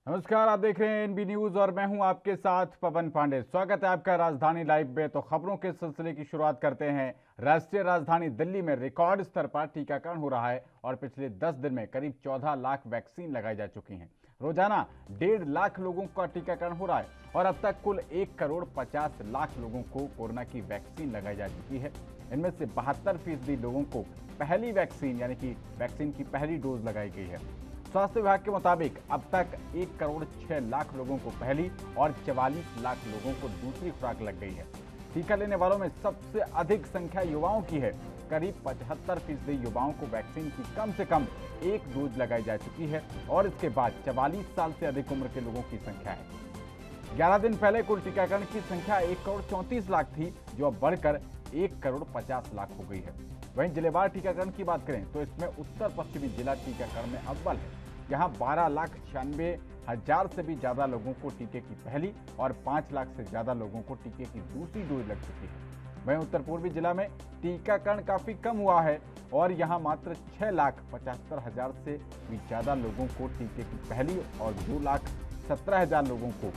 नमस्कार, आप देख रहे हैं एनबी न्यूज और मैं हूं आपके साथ पवन पांडे। स्वागत है आपका राजधानी लाइव में। तो खबरों के सिलसिले की शुरुआत करते हैं। राष्ट्रीय राजधानी दिल्ली में रिकॉर्ड स्तर पर टीकाकरण हो रहा है और पिछले 10 दिन में करीब 14 लाख वैक्सीन लगाई जा चुकी हैं। रोजाना 1.5 लाख लोगों का टीकाकरण हो रहा है और अब तक कुल 1,50,00,000 लोगों को कोरोना की वैक्सीन लगाई जा चुकी है। इनमें से 72% लोगों को पहली वैक्सीन यानी कि वैक्सीन की पहली डोज लगाई गई है। स्वास्थ्य विभाग के मुताबिक अब तक 1,06,00,000 लोगों को पहली और 44 लाख लोगों को दूसरी खुराक लग गई है। टीका लेने वालों में सबसे अधिक संख्या युवाओं की है। करीब 75% युवाओं को वैक्सीन की कम से कम एक डोज लगाई जा चुकी है और इसके बाद 44 साल से अधिक उम्र के लोगों की संख्या है। 11 दिन पहले कुल टीकाकरण की संख्या 1,34,00,000 थी, जो अब बढ़कर 1,50,00,000 हो गई है। वहीं जिलेवार टीकाकरण की बात करें तो इसमें उत्तर पश्चिमी जिला टीकाकरण में अव्वल है। यहाँ 12,96,000 से भी ज्यादा लोगों को टीके की पहली और 5 लाख से ज्यादा लोगों को टीके की दूसरी डोज लग चुकी है। वहीं उत्तर पूर्वी जिला में टीकाकरण काफी कम हुआ है और यहाँ मात्र 6,75,000 से भी ज्यादा लोगों को टीके की पहली और 2,17,000 लोगों को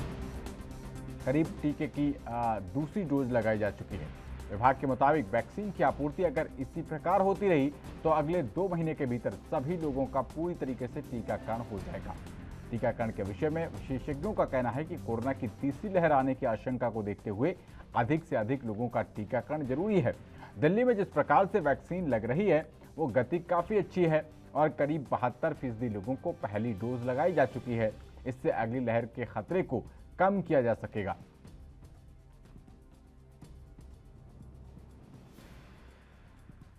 करीब टीके की दूसरी डोज लगाई जा चुकी है। विभाग के मुताबिक वैक्सीन की आपूर्ति अगर इसी प्रकार होती रही तो अगले 2 महीने के भीतर सभी लोगों का पूरी तरीके से टीकाकरण हो जाएगा। टीकाकरण के विषय में विशेषज्ञों का कहना है कि कोरोना की तीसरी लहर आने की आशंका को देखते हुए अधिक से अधिक लोगों का टीकाकरण जरूरी है। दिल्ली में जिस प्रकार से वैक्सीन लग रही है वो गति काफी अच्छी है और करीब 72% लोगों को पहली डोज लगाई जा चुकी है। इससे अगली लहर के खतरे को कम किया जा सकेगा।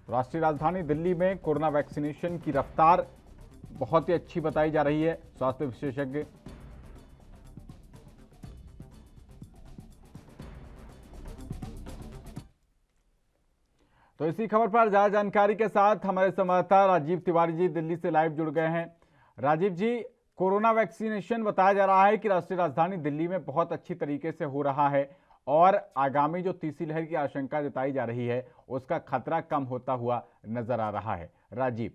राष्ट्रीय राजधानी दिल्ली में कोरोना वैक्सीनेशन की रफ्तार बहुत ही अच्छी बताई जा रही है। स्वास्थ्य विशेषज्ञ तो इसी खबर पर ज्यादा जानकारी के साथ हमारे संवाददाता राजीव तिवारी जी दिल्ली से लाइव जुड़ गए हैं। राजीव जी, कोरोना वैक्सीनेशन बताया जा रहा है कि राष्ट्रीय राजधानी दिल्ली में बहुत अच्छी तरीके से हो रहा है और आगामी जो तीसरी लहर की आशंका जताई जा रही है उसका खतरा कम होता हुआ नजर आ रहा है। राजीव।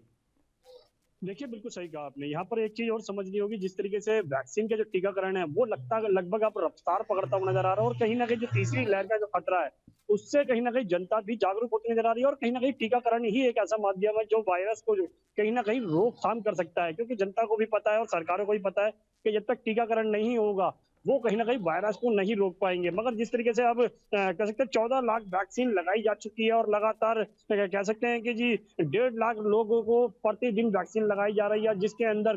देखिए, बिल्कुल सही कहा आपने। यहाँ पर एक चीज और समझनी होगी, जिस तरीके से वैक्सीन का जो टीकाकरण है वो लगभग आप रफ्तार पकड़ता हुआ नजर आ रहा है, और कहीं ना कहीं जो तीसरी लहर का जो खतरा है उससे कहीं ना कहीं जनता भी जागरूक होती नजर आ रही है। और कहीं ना कहीं टीकाकरण ही एक ऐसा माध्यम है जो वायरस को जो कहीं ना कहीं रोकथाम कर सकता है, क्योंकि जनता को भी पता है और सरकारों को भी पता है कि जब तक टीकाकरण नहीं होगा वो कहीं ना कहीं वायरस को नहीं रोक पाएंगे। मगर जिस तरीके से अब कह सकते हैं 14 लाख वैक्सीन लगाई जा चुकी है और लगातार कह सकते हैं कि जी 1.5 लाख लोगों को प्रतिदिन वैक्सीन लगाई जा रही है, जिसके अंदर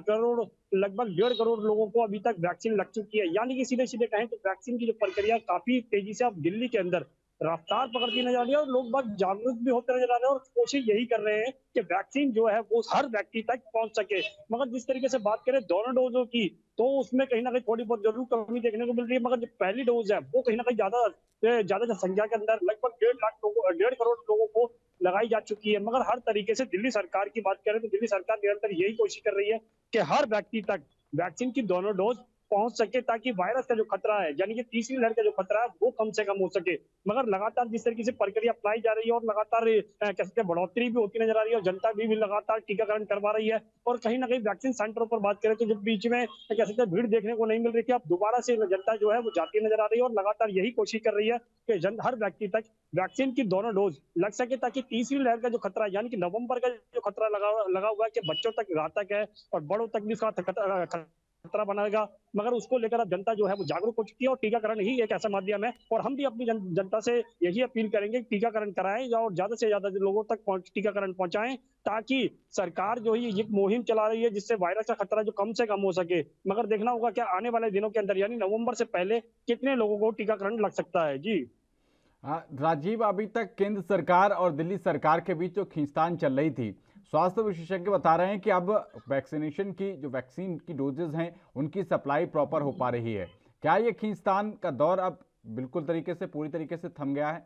लगभग 1.5 करोड़ लोगों को अभी तक वैक्सीन लग चुकी है। यानी कि सीधे सीधे कहें तो वैक्सीन की जो प्रक्रिया काफी तेजी से अब दिल्ली के अंदर रफ्तार पकड़ती नजर आ रही है, और लोग बाग जागरूक भी होते नजर आ रहे हैं और कोशिश यही कर रहे हैं कि वैक्सीन जो है वो हर व्यक्ति तक पहुंच सके। मगर जिस तरीके से बात करें दोनों डोजों की, तो उसमें कहीं ना कहीं थोड़ी बहुत जरूर कमी देखने को मिल रही है। मगर जो पहली डोज है वो कहीं ना कहीं ज्यादा ज्यादा जनसंख्या के अंदर लगभग 1.5 करोड़ लोगों को लगाई जा चुकी है। मगर हर तरीके से दिल्ली सरकार की बात करें तो दिल्ली सरकार निरंतर यही कोशिश कर रही है कि हर व्यक्ति तक वैक्सीन की दोनों डोज पहुंच सके, ताकि वायरस का जो खतरा है यानी कि तीसरी लहर का जो खतरा है वो कम से कम हो सके। मगर लगातार जिस तरीके से प्रक्रिया अपनाई जा रही है और लगातार कह सकते हैं बढ़ोतरी भी होती नजर आ रही है और जनता भी लगातार टीकाकरण करवा रही है। और कहीं ना कहीं वैक्सीन सेंटरों पर बात करें तो जब बीच में कह सकते हैं भीड़ देखने को नहीं मिल रही थी, अब दोबारा से जनता जो है वो जाती नजर आ रही है और लगातार यही कोशिश कर रही है कि हर व्यक्ति तक वैक्सीन की दोनों डोज लग सके, ताकि तीसरी लहर का जो खतरा यानी कि नवंबर का जो खतरा लगा हुआ है कि बच्चों तक घातक है और बड़ों तक भी इसका खतरा बनेगा। मगर उसको लेकर अब जनता जो है वो जागरूक हो चुकी है और टीकाकरण ही एक ऐसा माध्यम है। और हम भी अपनी जनता से यही अपील करेंगे कि टीकाकरण कराएं और ज्यादा से ज्यादा लोगों तक टीकाकरण पहुंचाएं, ताकि सरकार जो है ये मुहिम चला रही है जिससे वायरस का खतरा जो कम से कम हो सके। मगर देखना होगा क्या आने वाले दिनों के अंदर यानी नवंबर से पहले कितने लोगों को टीकाकरण लग सकता है। जी राजीव, अभी तक केंद्र सरकार और दिल्ली सरकार के बीच जो खींचतान चल रही थी, स्वास्थ्य विशेषज्ञ बता रहे हैं कि अब वैक्सीनेशन की जो वैक्सीन की डोजेज हैं उनकी सप्लाई प्रॉपर हो पा रही है। क्या ये खींचतान का दौर अब बिल्कुल तरीके से पूरी तरीके से थम गया है?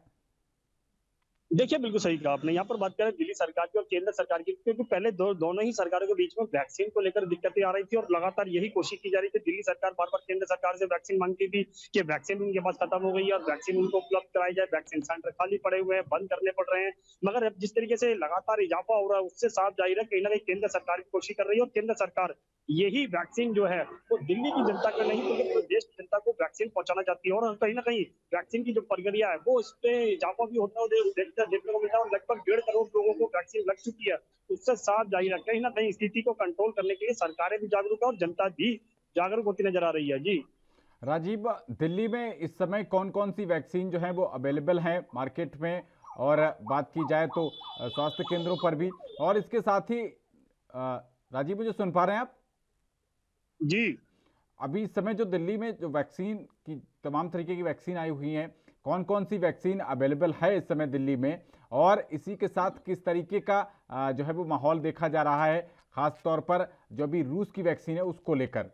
देखिए, बिल्कुल सही कहा आपने। यहाँ पर बात करें दिल्ली सरकार की और केंद्र सरकार की, क्योंकि पहले दोनों ही सरकारों के बीच में वैक्सीन को लेकर दिक्कतें आ रही थी और लगातार यही कोशिश की जा रही थी। दिल्ली सरकार बार-बार केंद्र सरकार से वैक्सीन माँगती थी कि वैक्सीन उनके पास खत्म हो गई है और वैक्सीन उनको उपलब्ध कराई जाए। वैक्सीन सेंटर खाली पड़े हुए हैं, बंद करने पड़ रहे हैं। मगर अब जिस तरीके से लगातार इज़ाफ़ा हो रहा है, उससे साफ ज़ाहिर है कहीं न कहीं केंद्र सरकार भी कोशिश कर रही है और केंद्र सरकार यही वैक्सीन जो है, वो दिल्ली की जनता को नहीं बल्कि पूरे देश की जनता को वैक्सीन पहुँचाना चाहती है और कहीं न कहीं वैक्सीन की जो प्रक्रिया है वो इस पे इजाफा भी होता है और देखने को मिलता है और लगभग 1.5 करोड़ लोगों को वैक्सीन लग चुकी है। उससे साफ जाहिर है कहीं न कहीं स्थिति को कंट्रोल करने के लिए सरकारें भी जागरूक है और जनता भी जागरूक होती नजर आ रही है। जी। राजीव, दिल्ली में इस समय कौन-कौन सी वैक्सीन जो है वो अवेलेबल है मार्केट में? और बात की जाए तो स्वास्थ्य केंद्रों पर भी, और इसके साथ ही राजीव, मुझे सुन पा रहे हैं आप? जी। अभी इस समय जो दिल्ली में जो वैक्सीन की तमाम तरीके की वैक्सीन आई हुई हैं, कौन-कौन सी वैक्सीन अवेलेबल है इस समय दिल्ली में? और इसी के साथ किस तरीके का जो है वो माहौल देखा जा रहा है, खास तौर पर जो अभी रूस की वैक्सीन है उसको लेकर?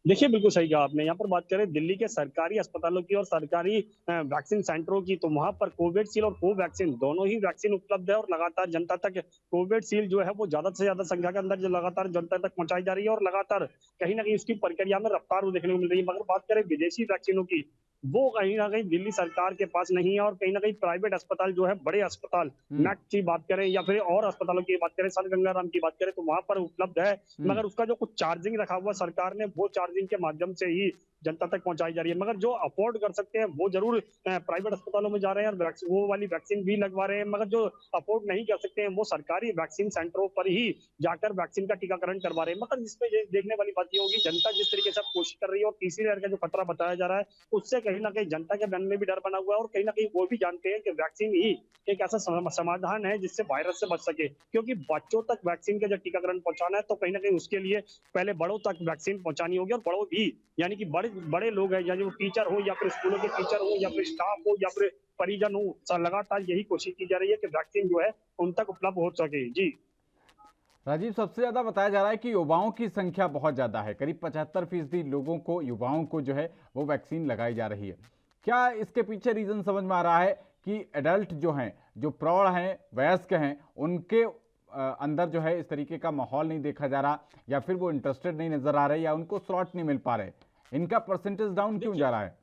देखिए, बिल्कुल सही कहा आपने। यहाँ पर बात करें दिल्ली के सरकारी अस्पतालों की और सरकारी वैक्सीन सेंटरों की, तो वहाँ पर कोविडशील्ड और कोवैक्सीन दोनों ही वैक्सीन उपलब्ध है और लगातार जनता तक कोविडशील्ड जो है वो ज़्यादा से ज़्यादा संख्या के अंदर जो लगातार जनता तक पहुँचाई जा रही है और लगातार कहीं न कहीं उसकी प्रक्रिया में रफ्तार वो देखने को मिल रही है। मगर बात करें विदेशी वैक्सीनों की, वो कहीं न कहीं दिल्ली सरकार के पास नहीं है और कहीं न कहीं प्राइवेट अस्पताल जो है, बड़े अस्पताल हुँ, मैक्स की बात करें या फिर और अस्पतालों की बात करें, सन गंगाराम की बात करें, तो वहाँ पर उपलब्ध है। हुँ। मगर उसका जो कुछ चार्जिंग रखा हुआ सरकार ने, वो चार्जिंग के माध्यम से ही जनता तक पहुंचाई जा रही है। मगर जो अफोर्ड कर सकते हैं वो जरूर प्राइवेट अस्पतालों में जा रहे हैं और वो वाली वैक्सीन भी लगवा रहे हैं। मगर जो अफोर्ड नहीं कर सकते हैं वो सरकारी वैक्सीन सेंटरों पर ही जाकर वैक्सीन का टीकाकरण करवा रहे हैं। मगर इसमें देखने वाली बात ये होगी, जनता जिस तरीके से अब कोशिश कर रही है और तीसरी लहर का जो खतरा बताया जा रहा है, उससे कहीं ना कहीं जनता के मन में भी डर बना हुआ है और कहीं ना कहीं वो भी जानते हैं कि वैक्सीन ही एक ऐसा समाधान है जिससे वायरस से बच सके। क्योंकि बच्चों तक वैक्सीन का जब टीकाकरण पहुंचाना है तो कहीं ना कहीं उसके लिए पहले बड़ों तक वैक्सीन पहुंचानी होगी और बड़ों भी, यानी कि बड़े बड़े लोग हैं, यानी वो टीचर हो या फिर स्कूलों के टीचर हो या फिर स्टाफ हो या फिर परिजन हो, लगातार यही कोशिश की जा रही है कि वैक्सीन जो है उन तक उपलब्ध हो सके। जी। राजीव, सबसे ज़्यादा बताया जा रहा है कि युवाओं की संख्या बहुत ज़्यादा है, करीब 75% लोगों को, युवाओं को जो है वो वैक्सीन लगाई जा रही है। क्या इसके पीछे रीज़न समझ में आ रहा है कि एडल्ट जो हैं, जो प्रौढ़ हैं, वयस्क हैं, उनके अंदर जो है इस तरीके का माहौल नहीं देखा जा रहा, या फिर वो इंटरेस्टेड नहीं नज़र आ रहे, या उनको स्लॉट नहीं मिल पा रहे? इनका परसेंटेज डाउन क्यों देखिए जा रहा है?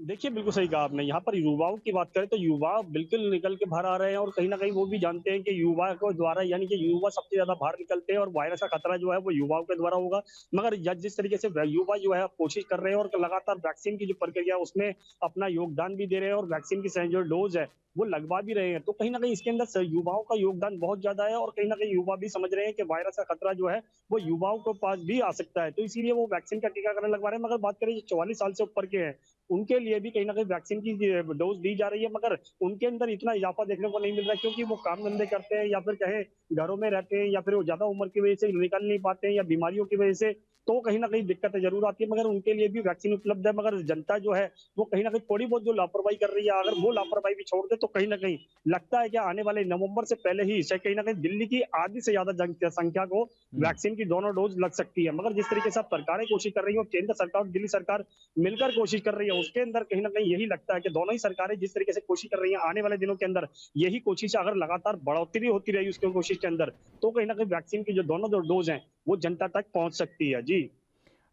देखिए, बिल्कुल सही कहा आपने। यहाँ पर युवाओं की बात करें तो युवा बिल्कुल निकल के बाहर आ रहे हैं और कहीं न कहीं वो भी जानते हैं कि युवा को द्वारा, यानी कि युवा सबसे ज़्यादा बाहर निकलते हैं और वायरस का खतरा जो है वो युवाओं के द्वारा होगा। मगर जिस तरीके से युवा जो है कोशिश कर रहे हैं और लगातार वैक्सीन की जो प्रक्रिया है उसमें अपना योगदान भी दे रहे हैं और वैक्सीन की जो डोज़ है वो लगवा भी रहे हैं। तो कहीं न कहीं इसके अंदर युवाओं का योगदान बहुत ज़्यादा है और कहीं न कहीं युवा भी समझ रहे हैं कि वायरस का खतरा जो है वो युवाओं के पास भी आ सकता है। तो इसीलिए वो वैक्सीन का टीकाकरण लगवा रहे हैं। मगर बात करें जो 44 साल से ऊपर के हैं, उनके लिए भी कहीं न कहीं वैक्सीन की डोज़ दी जा रही है, मगर उनके अंदर इतना इज़ाफ़ा देखने को नहीं मिल रहा है क्योंकि वो काम-धंधे करते हैं या फिर कहें घरों में रहते हैं या फिर वो ज़्यादा उम्र की वजह से निकल नहीं पाते हैं या बीमारियों की वजह से, तो कहीं न कहीं दिक्कतें ज़रूर आती है, मगर उनके लिए भी वैक्सीन उपलब्ध है। मगर जनता जो है, वो कहीं न कहीं थोड़ी बहुत जो लापरवाही कर रही है, अगर वो लापरवाही भी छोड़ दे तो कहीं न कहीं लगता है कि आने वाले नवंबर से पहले ही शायद कहीं न कहीं दिल्ली की आधी से ज़्यादा जनसंख्या को हुँ। वैक्सीन की दोनों डोज़ लग सकती है। मगर जिस तरीके से अब सरकारें कोशिश कर रही है और केंद्र सरकार और दिल्ली सरकार मिलकर कोशिश कर रही है, उसके अंदर कहीं न कहीं यही लगता है कि दोनों ही सरकारें जिस तरीके से कोशिश कर रही हैं, आने वाले दिनों के अंदर यही कोशिश अगर लगातार बढ़ोतरी होती रही उसकी कोशिश के अंदर, तो कहीं न कहीं वैक्सीन की जो दोनों जो डोज़ हैं, वो जनता तक पहुँच सकती है। जी।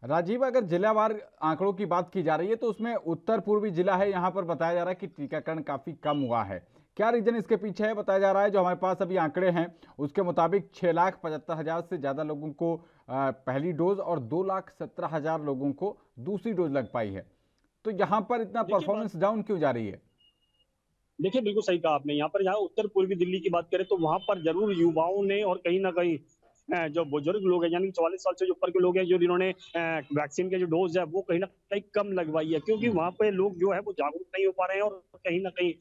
राजीव, अगर जिलावार आंकड़ों की बात की जा रही है तो उसमें उत्तर पूर्वी जिला है, यहाँ पर बताया जा रहा है कि टीकाकरण काफ़ी कम हुआ है। क्या रीजन इसके पीछे है? बताया जा रहा है जो हमारे पास अभी आंकड़े हैं उसके मुताबिक 6,75,000 से ज़्यादा लोगों को पहली डोज और 2,17,000 लोगों को दूसरी डोज लग पाई है। तो यहाँ पर इतना देखिए बात परफॉर्मेंस डाउन क्यों जा रही है? देखिए, बिल्कुल सही कहा आपने। यहाँ उत्तर पूर्वी दिल्ली की बात करें तो वहाँ पर ज़रूर युवाओं ने और कहीं न कहीं जो बुजुर्ग लोग हैं, यानी 44 साल से जो ऊपर के लोग हैं, जो जिन्होंने वैक्सीन के जो डोज़ है वो कहीं न कहीं कम लगवाई है, क्योंकि हम्म। वहाँ पे लोग जो है वो जागरूक नहीं हो पा रहे हैं और कहीं न कहीं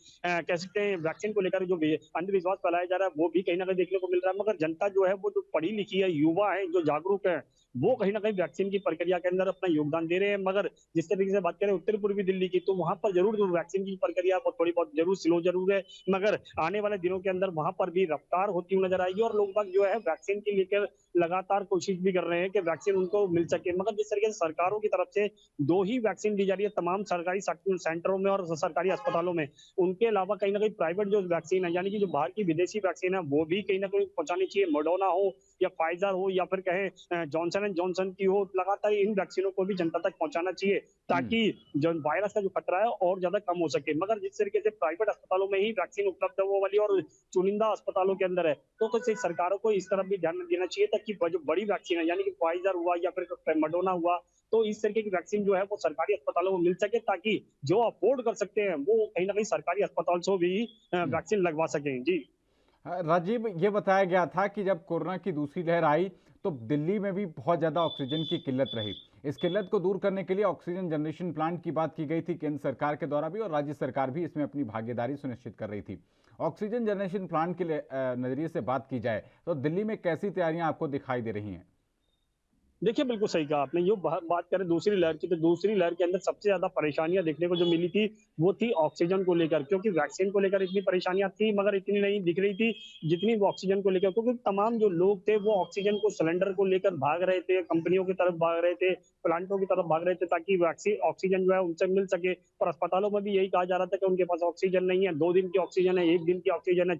कह सकते हैं वैक्सीन को लेकर जो अंधविश्वास फैलाया जा रहा है वो भी कहीं न कहीं देखने को मिल रहा है। मगर जनता जो है वो जो पढ़ी लिखी है, युवा है, जो जागरूक है, वो कहीं ना कहीं वैक्सीन की प्रक्रिया के अंदर अपना योगदान दे रहे हैं। मगर जिस तरीके से बात करें उत्तर पूर्वी दिल्ली की, तो वहां पर जरूर जो वैक्सीन की प्रक्रिया वो थोड़ी बहुत जरूर स्लो जरूर है, मगर आने वाले दिनों के अंदर वहां पर भी रफ्तार होती हुई नजर आएगी और लोग बाग जो है वैक्सीन के लेकर लगातार कोशिश भी कर रहे हैं कि वैक्सीन उनको मिल सके। मगर जिस तरीके से सरकारों की तरफ से दो ही वैक्सीन दी जा रही है तमाम सरकारी सेंटरों में और सरकारी अस्पतालों में, उनके अलावा कहीं ना कहीं प्राइवेट जो वैक्सीन है, यानी कि जो बाहर की विदेशी वैक्सीन है, वो भी कहीं ना कहीं पहुंचानी चाहिए। मोडोना हो या फाइजर हो या फिर कहें जॉनसन एंड जॉनसन की हो, लगातार इन वैक्सीनों को भी जनता तक पहुंचाना चाहिए हम्म। ताकि जो वायरस का जो खतरा है और ज्यादा कम हो सके। मगर जिस तरीके से प्राइवेट अस्पतालों में ही वैक्सीन उपलब्ध है वो वाली और चुनिंदा अस्पतालों के अंदर है, तो कुछ सरकारों को इस तरफ भी ध्यान देना चाहिए ताकि जो बड़ी वैक्सीन है, यानी कि फाइजर हुआ या फिर मडोना हुआ, तो इस तरीके की वैक्सीन जो है वो सरकारी अस्पतालों में मिल सके ताकि जो अफोर्ड कर सकते हैं वो कहीं ना कहीं सरकारी अस्पताल से भी हम्म। वैक्सीन लगवा सकें। जी राजीव, ये बताया गया था कि जब कोरोना की दूसरी लहर आई तो दिल्ली में भी बहुत ज़्यादा ऑक्सीजन की किल्लत रही। इस किल्लत को दूर करने के लिए ऑक्सीजन जनरेशन प्लांट की बात की गई थी केंद्र सरकार के द्वारा भी, और राज्य सरकार भी इसमें अपनी भागीदारी सुनिश्चित कर रही थी। ऑक्सीजन जनरेशन प्लांट के नज़रिए से बात की जाए तो दिल्ली में कैसी तैयारियां आपको दिखाई दे रही हैं? देखिए, बिल्कुल सही कहा आपने। यो बात करें दूसरी लहर की, तो दूसरी लहर के अंदर सबसे ज़्यादा परेशानियाँ देखने को जो मिली थी, वो थी ऑक्सीजन को लेकर। क्योंकि वैक्सीन को लेकर इतनी परेशानियाँ थी, मगर इतनी नहीं दिख रही थी, जितनी वो ऑक्सीजन को लेकर। क्योंकि तमाम जो लोग थे, वो ऑक्सीजन को सिलेंडर को लेकर भाग रहे थे, कंपनियों की तरफ भाग रहे थे, प्लांटों की तरफ भाग रहे थे, ताकि ऑक्सीजन जो है उनसे मिल सके। और अस्पतालों में भी यही कहा जा रहा था कि उनके पास ऑक्सीजन नहीं है, 2 दिन की ऑक्सीजन है, 1 दिन की ऑक्सीजन है,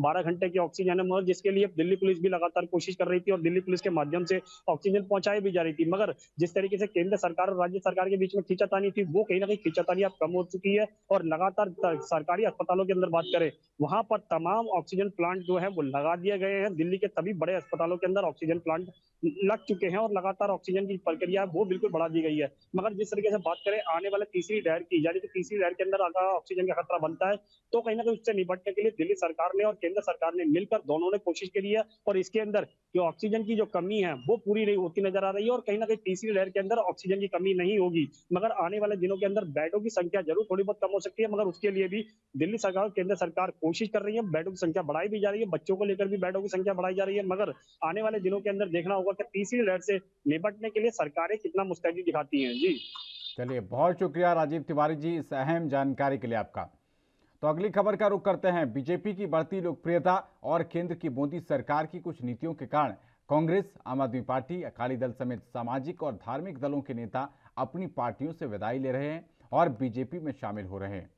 12 घंटे की ऑक्सीजन है। मगर जिसके लिए दिल्ली पुलिस भी लगातार कोशिश कर रही थी और दिल्ली पुलिस के माध्यम से ऑक्सीजन पहुंचाई भी जा रही थी। मगर जिस तरीके से केंद्र सरकार और राज्य सरकार के बीच में खींचातानी थी, वो कहीं ना कहीं खींचातानी अब कम हो चुकी है। और लगातार सरकारी अस्पतालों के अंदर बात करें, वहां पर तमाम ऑक्सीजन प्लांट जो है वो लगा दिए गए हैं। दिल्ली के सभी बड़े अस्पतालों के अंदर ऑक्सीजन प्लांट लग चुके हैं और लगातार ऑक्सीजन की प्रक्रिया वो बिल्कुल बढ़ा दी गई है। मगर जिस तरीके से बात करें आने वाले तीसरी लहर की, यानी कि तीसरी लहर के अंदर अगर ऑक्सीजन का खतरा बनता है, तो कहीं ना कहीं उससे निपटने के लिए दिल्ली सरकार ने और केंद्र सरकार ने मिलकर दोनों ने कोशिश करी है। और इसके अंदर जो ऑक्सीजन की जो कमी है वो पूरी नहीं होती नजर आ रही है। और कहीं ना कहीं तीसरी लहर के अंदर ऑक्सीजन की कमी नहीं होगी, मगर आने वाले दिनों के अंदर बेडों की संख्या जरूर थोड़ी बहुत कम हो सकती है। मगर उसके लिए भी दिल्ली सरकार और केंद्र सरकार कोशिश कर रही है, बेडों की संख्या बढ़ाई भी जा रही है, बच्चों को लेकर भी बेडों की संख्या बढ़ाई जा रही है। मगर आने वाले दिनों के अंदर देखना होगा कि तीसरी लहर से निपटने के लिए सरकारें कितना मुस्तैदी दिखाती हैं। जी चलिए, बहुत शुक्रिया राजीव तिवारी जी इस अहम जानकारी के लिए आपका। तो अगली खबर का रुख करते हैं। बीजेपी की बढ़ती लोकप्रियता और केंद्र की मोदी सरकार की कुछ नीतियों के कारण कांग्रेस, आम आदमी पार्टी, अकाली दल समेत सामाजिक और धार्मिक दलों के नेता अपनी पार्टियों से विदाई ले रहे हैं और बीजेपी में शामिल हो रहे हैं।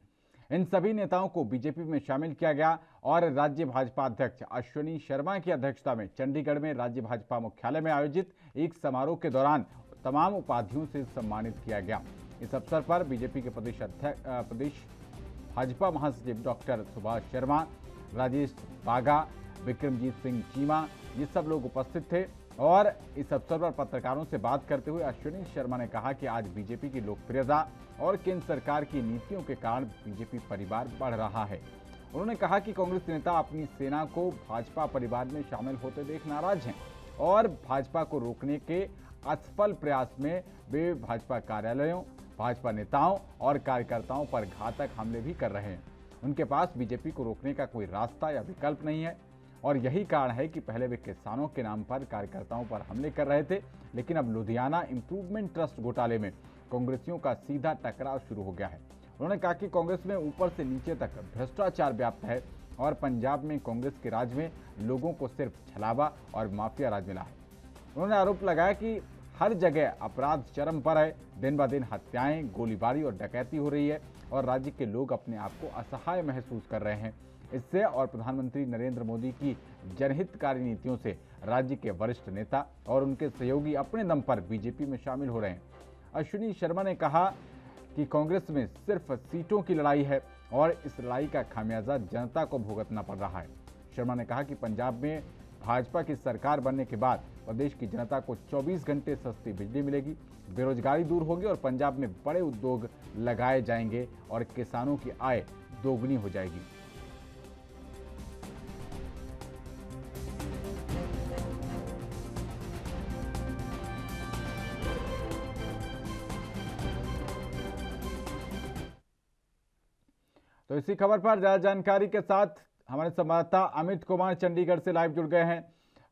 इन सभी नेताओं को बीजेपी में शामिल किया गया और राज्य भाजपा अध्यक्ष अश्विनी शर्मा की अध्यक्षता में चंडीगढ़ में राज्य भाजपा मुख्यालय में आयोजित एक समारोह के दौरान तमाम उपाधियों से सम्मानित किया गया। इस अवसर पर बीजेपी के प्रदेश भाजपा महासचिव डॉक्टर सुभाष शर्मा, राजेश बाघा, विक्रमजीत सिंह चीमा, ये सब लोग उपस्थित थे। और इस अवसर पर पत्रकारों से बात करते हुए अश्विनी शर्मा ने कहा कि आज बीजेपी की लोकप्रियता और केंद्र सरकार की नीतियों के कारण बीजेपी परिवार बढ़ रहा है। उन्होंने कहा कि कांग्रेस नेता अपनी सेना को भाजपा परिवार में शामिल होते देख नाराज हैं और भाजपा को रोकने के असफल प्रयास में वे भाजपा कार्यालयों, भाजपा नेताओं और कार्यकर्ताओं पर घातक हमले भी कर रहे हैं। उनके पास बीजेपी को रोकने का कोई रास्ता या विकल्प नहीं है और यही कारण है कि पहले वे किसानों के नाम पर कार्यकर्ताओं पर हमले कर रहे थे, लेकिन अब लुधियाना इंप्रूवमेंट ट्रस्ट घोटाले में कांग्रेसियों का सीधा टकराव शुरू हो गया है। उन्होंने कहा कि कांग्रेस में ऊपर से नीचे तक भ्रष्टाचार व्याप्त है और पंजाब में कांग्रेस के राज में लोगों को सिर्फ छलावा और माफिया राज मिला है। उन्होंने आरोप लगाया कि हर जगह अपराध चरम पर है, दिन ब दिन हत्याएं, गोलीबारी और डकैती हो रही है और राज्य के लोग अपने आप को असहाय महसूस कर रहे हैं। इससे और प्रधानमंत्री नरेंद्र मोदी की जनहितकारी नीतियों से राज्य के वरिष्ठ नेता और उनके सहयोगी अपने दम पर बीजेपी में शामिल हो रहे हैं। अश्विनी शर्मा ने कहा कि कांग्रेस में सिर्फ सीटों की लड़ाई है और इस लड़ाई का खामियाजा जनता को भुगतना पड़ रहा है। शर्मा ने कहा कि पंजाब में भाजपा की सरकार बनने के बाद प्रदेश की जनता को 24 घंटे सस्ती बिजली मिलेगी, बेरोजगारी दूर होगी और पंजाब में बड़े उद्योग लगाए जाएंगे और किसानों की आय दोगुनी हो जाएगी। तो इसी खबर पर ज्यादा जानकारी के साथ हमारे संवाददाता अमित कुमार चंडीगढ़ से लाइव जुड़ गए हैं।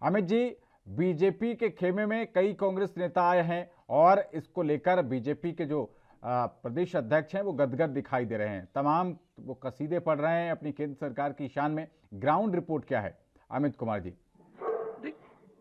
अमित जी, बीजेपी के खेमे में कई कांग्रेस नेता आए हैं और इसको लेकर बीजेपी के जो प्रदेश अध्यक्ष हैं वो गदगद दिखाई दे रहे हैं। तमाम वो कसीदे पढ़ रहे हैं अपनी केंद्र सरकार की शान में। ग्राउंड रिपोर्ट क्या है, अमित कुमार जी?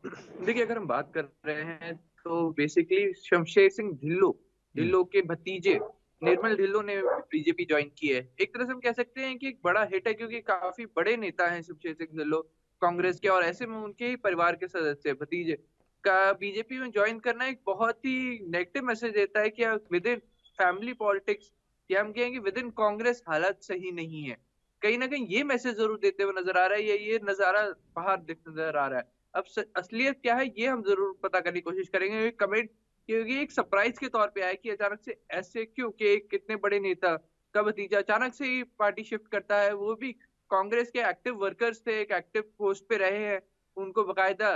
देखिए, अगर हम बात कर रहे हैं तो बेसिकली शमशेर सिंह ढिल्लों के भतीजे निर्मल ढिल्लों ने बीजेपी ज्वाइन की है। एक तरह से हम कह सकते हैं कि एक बड़ा हिट है, क्योंकि काफी बड़े नेता हैं शमशेर सिंह ढिल्लों कांग्रेस के, और ऐसे में उनके ही परिवार के सदस्य भतीजे का बीजेपी में ज्वाइन करना एक बहुत ही नेगेटिव मैसेज देता है कि विद इन फैमिली पॉलिटिक्स, या हम कहेंगे विद इन कांग्रेस हालत सही नहीं है। कहीं ना कहीं ये मैसेज जरूर देते हुए नजर आ रहा है, ये नजारा बाहर नजर आ रहा है। अब असलियत क्या है ये हम जरूर पता करने की कोशिश करेंगे। कमेंट क्योंकि एक सरप्राइज के तौर पे आया कि अचानक से ऐसे क्यों, कि कितने बड़े नेता का भतीजा अचानक से ही पार्टी शिफ्ट करता है, वो भी कांग्रेस के एक्टिव वर्कर्स थे, एक एक्टिव पोस्ट पे रहे हैं, उनको बकायदा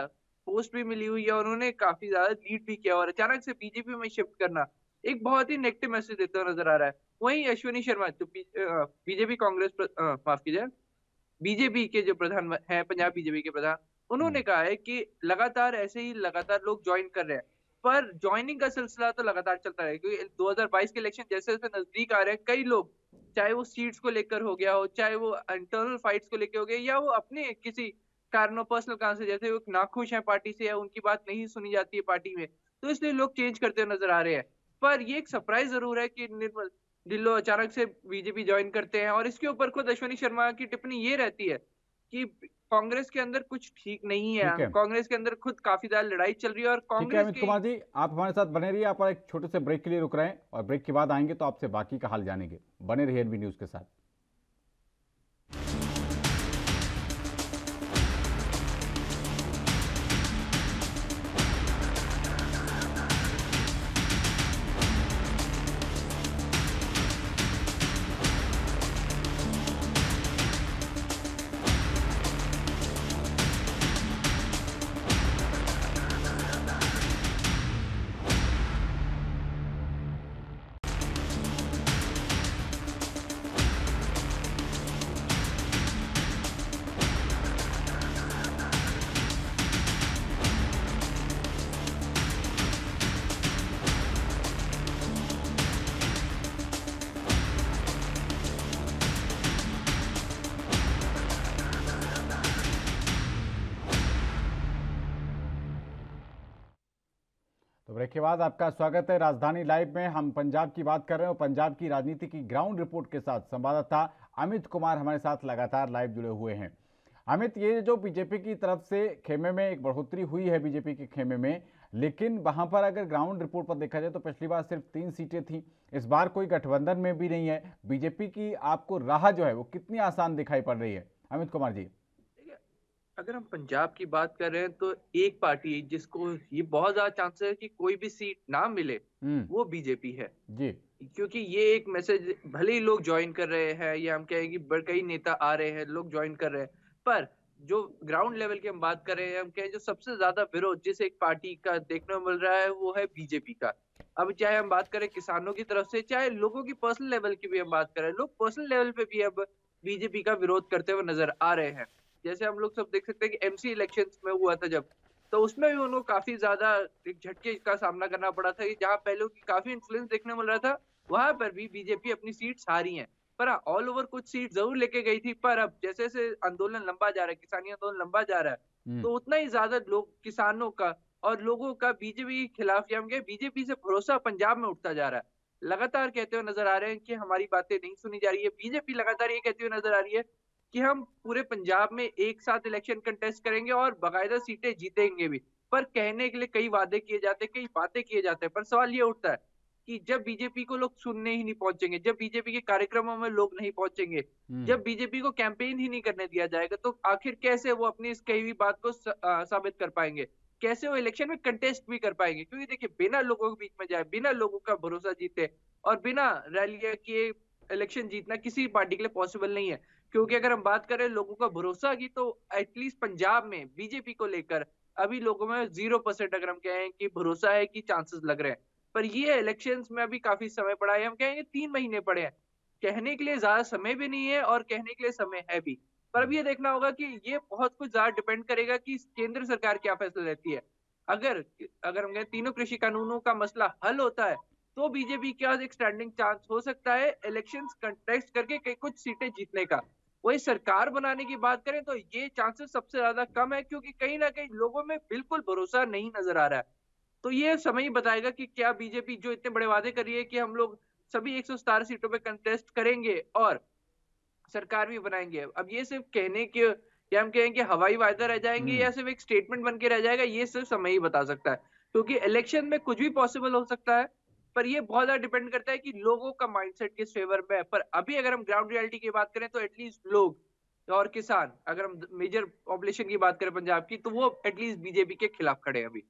पोस्ट भी मिली हुई है और उन्होंने काफी ज्यादा लीड भी किया, और अचानक से बीजेपी में शिफ्ट करना एक बहुत ही नेगेटिव मैसेज देता हुआ नजर आ रहा है। वहीं अश्विनी शर्मा जो बीजेपी कांग्रेस माफ कीजिए बीजेपी के जो प्रधान हैं, पंजाब बीजेपी के प्रधान, उन्होंने कहा है कि लगातार ऐसे ही लगातार लोग ज्वाइन कर रहे हैं, पर ज्वाइनिंग का सिलसिला तो लगातार चलता रहेगा, क्योंकि 2022 के इलेक्शन जैसे जैसे नजदीक आ रहे हैं, कई लोग, चाहे वो सीट्स को लेकर हो गया हो, चाहे वो इंटरनल फाइट्स को लेकर हो गया, या वो अपने किसी कारणों पर्सनल कारण से, जैसे वो नाखुश है पार्टी से या उनकी बात नहीं सुनी जाती है पार्टी में, तो इसलिए लोग चेंज करते हुए नजर आ रहे हैं। पर ये एक सरप्राइज जरूर है कि निर्मल ढिल्लों अचानक से बीजेपी ज्वाइन करते हैं, और इसके ऊपर खुद अश्विनी शर्मा की टिप्पणी ये रहती है कि कांग्रेस के अंदर कुछ ठीक नहीं है, कांग्रेस के अंदर खुद काफी ज्यादा लड़ाई चल रही है, और ठीक है कांग्रेस अमित कुमार जी, आप हमारे साथ बने रहिए। आप एक छोटे से ब्रेक के लिए रुक रहे हैं और ब्रेक के बाद आएंगे तो आपसे बाकी का हाल जानेंगे। बने रहिए एनबी न्यूज के साथ। तो ब्रेक के बाद आपका स्वागत है राजधानी लाइव में। हम पंजाब की बात कर रहे हैं और पंजाब की राजनीति की ग्राउंड रिपोर्ट के साथ संवाददाता अमित कुमार हमारे साथ लगातार लाइव जुड़े हुए हैं। अमित, ये जो बीजेपी की तरफ से खेमे में एक बढ़ोतरी हुई है बीजेपी के खेमे में, लेकिन वहां पर अगर ग्राउंड रिपोर्ट पर देखा जाए तो पिछली बार सिर्फ 3 सीटें थी, इस बार कोई गठबंधन में भी नहीं है। बीजेपी की आपको राह जो है वो कितनी आसान दिखाई पड़ रही है, अमित कुमार जी? अगर हम पंजाब की बात कर रहे हैं तो एक पार्टी जिसको ये बहुत ज्यादा चांसेस है कि कोई भी सीट ना मिले, वो बीजेपी है जी। क्योंकि ये एक मैसेज, भले ही लोग ज्वाइन कर रहे हैं या हम कहें कि कई नेता आ रहे हैं, लोग ज्वाइन कर रहे हैं, पर जो ग्राउंड लेवल की हम बात कर रहे हैं, हम कहें जो सबसे ज्यादा विरोध जिस एक पार्टी का देखने को मिल रहा है वो है बीजेपी का। अब चाहे हम बात करें किसानों की तरफ से, चाहे लोगों की पर्सनल लेवल की भी हम बात करें, लोग पर्सनल लेवल पे भी अब बीजेपी का विरोध करते हुए नजर आ रहे हैं। जैसे हम लोग सब देख सकते हैं कि एमसी इलेक्शंस में हुआ था जब, तो उसमें भी उनको काफी ज्यादा एक झटके का सामना करना पड़ा था कि जहां पहले की काफी इन्फ्लुएंस देखने मिल रहा था, वहां पर भी बीजेपी अपनी सीट्स हारी है। पर ऑल ओवर कुछ सीट जरूर लेके गई थी, पर अब जैसे जैसे आंदोलन लंबा जा रहा है, किसानी आंदोलन लंबा जा रहा है, तो उतना ही ज्यादा लोग, किसानों का और लोगों का बीजेपी के खिलाफ या बीजेपी से भरोसा पंजाब में उठता जा रहा है। लगातार कहते हुए नजर आ रहे हैं कि हमारी बातें नहीं सुनी जा रही है। बीजेपी लगातार ये कहती हुई नजर आ रही है कि हम पूरे पंजाब में एक साथ इलेक्शन कंटेस्ट करेंगे और बाकायदा सीटें जीतेंगे भी। पर कहने के लिए कई वादे किए जाते हैं, कई बातें किए जाते हैं, पर सवाल ये उठता है कि जब बीजेपी को लोग सुनने ही नहीं पहुंचेंगे, जब बीजेपी के कार्यक्रमों में लोग नहीं पहुंचेंगे, जब बीजेपी को कैंपेन ही नहीं करने दिया जाएगा, तो आखिर कैसे वो अपनी इस कही हुई बात को साबित कर पाएंगे, कैसे वो इलेक्शन में कंटेस्ट भी कर पाएंगे? क्योंकि देखिए, बिना लोगों के बीच में जाए, बिना लोगों का भरोसा जीते और बिना रैलियां किए इलेक्शन जीतना किसी पार्टी के लिए पॉसिबल नहीं है। क्योंकि अगर हम बात करें लोगों का भरोसा की, तो एटलीस्ट पंजाब में बीजेपी को लेकर अभी लोगों में 0% अगर हम कहें कि भरोसा है कि चांसेस लग रहे हैं। पर ये इलेक्शंस में अभी काफी समय पड़ा है, हम कहेंगे 3 महीने पड़े हैं। कहने के लिए ज्यादा समय भी नहीं है और कहने के लिए समय है भी। पर अब ये देखना होगा कि ये बहुत कुछ ज्यादा डिपेंड करेगा कि केंद्र सरकार क्या फैसला लेती है। अगर अगर हम कहें तीनों कृषि कानूनों का मसला हल होता है तो बीजेपी के पास एक स्टैंडिंग चांस हो सकता है इलेक्शंस कंटेस्ट करके कई कुछ सीटें जीतने का। वही सरकार बनाने की बात करें तो ये चांसेस सबसे ज्यादा कम है, क्योंकि कहीं ना कहीं लोगों में बिल्कुल भरोसा नहीं नजर आ रहा है। तो ये समय ही बताएगा कि क्या बीजेपी जो इतने बड़े वादे कर रही है कि हम लोग सभी 117 सीटों पे कंटेस्ट करेंगे और सरकार भी बनाएंगे, अब ये सिर्फ कहने के या हम कहें कि हवाई वायदा रह जाएंगे या सिर्फ एक स्टेटमेंट बन के रह जाएगा, ये सिर्फ समय ही बता सकता है। क्योंकि इलेक्शन में कुछ भी पॉसिबल हो सकता है, पर ये बहुत ज्यादा डिपेंड करता है कि लोगों का माइंडसेट किस फेवर में है। पर अभी अगर हम ग्राउंड रियलिटी की बात करें तो एटलीस्ट लोग और किसान, अगर हम मेजर पॉपुलेशन की बात करें पंजाब की, तो वो एटलीस्ट बीजेपी के खिलाफ खड़े हैं अभी।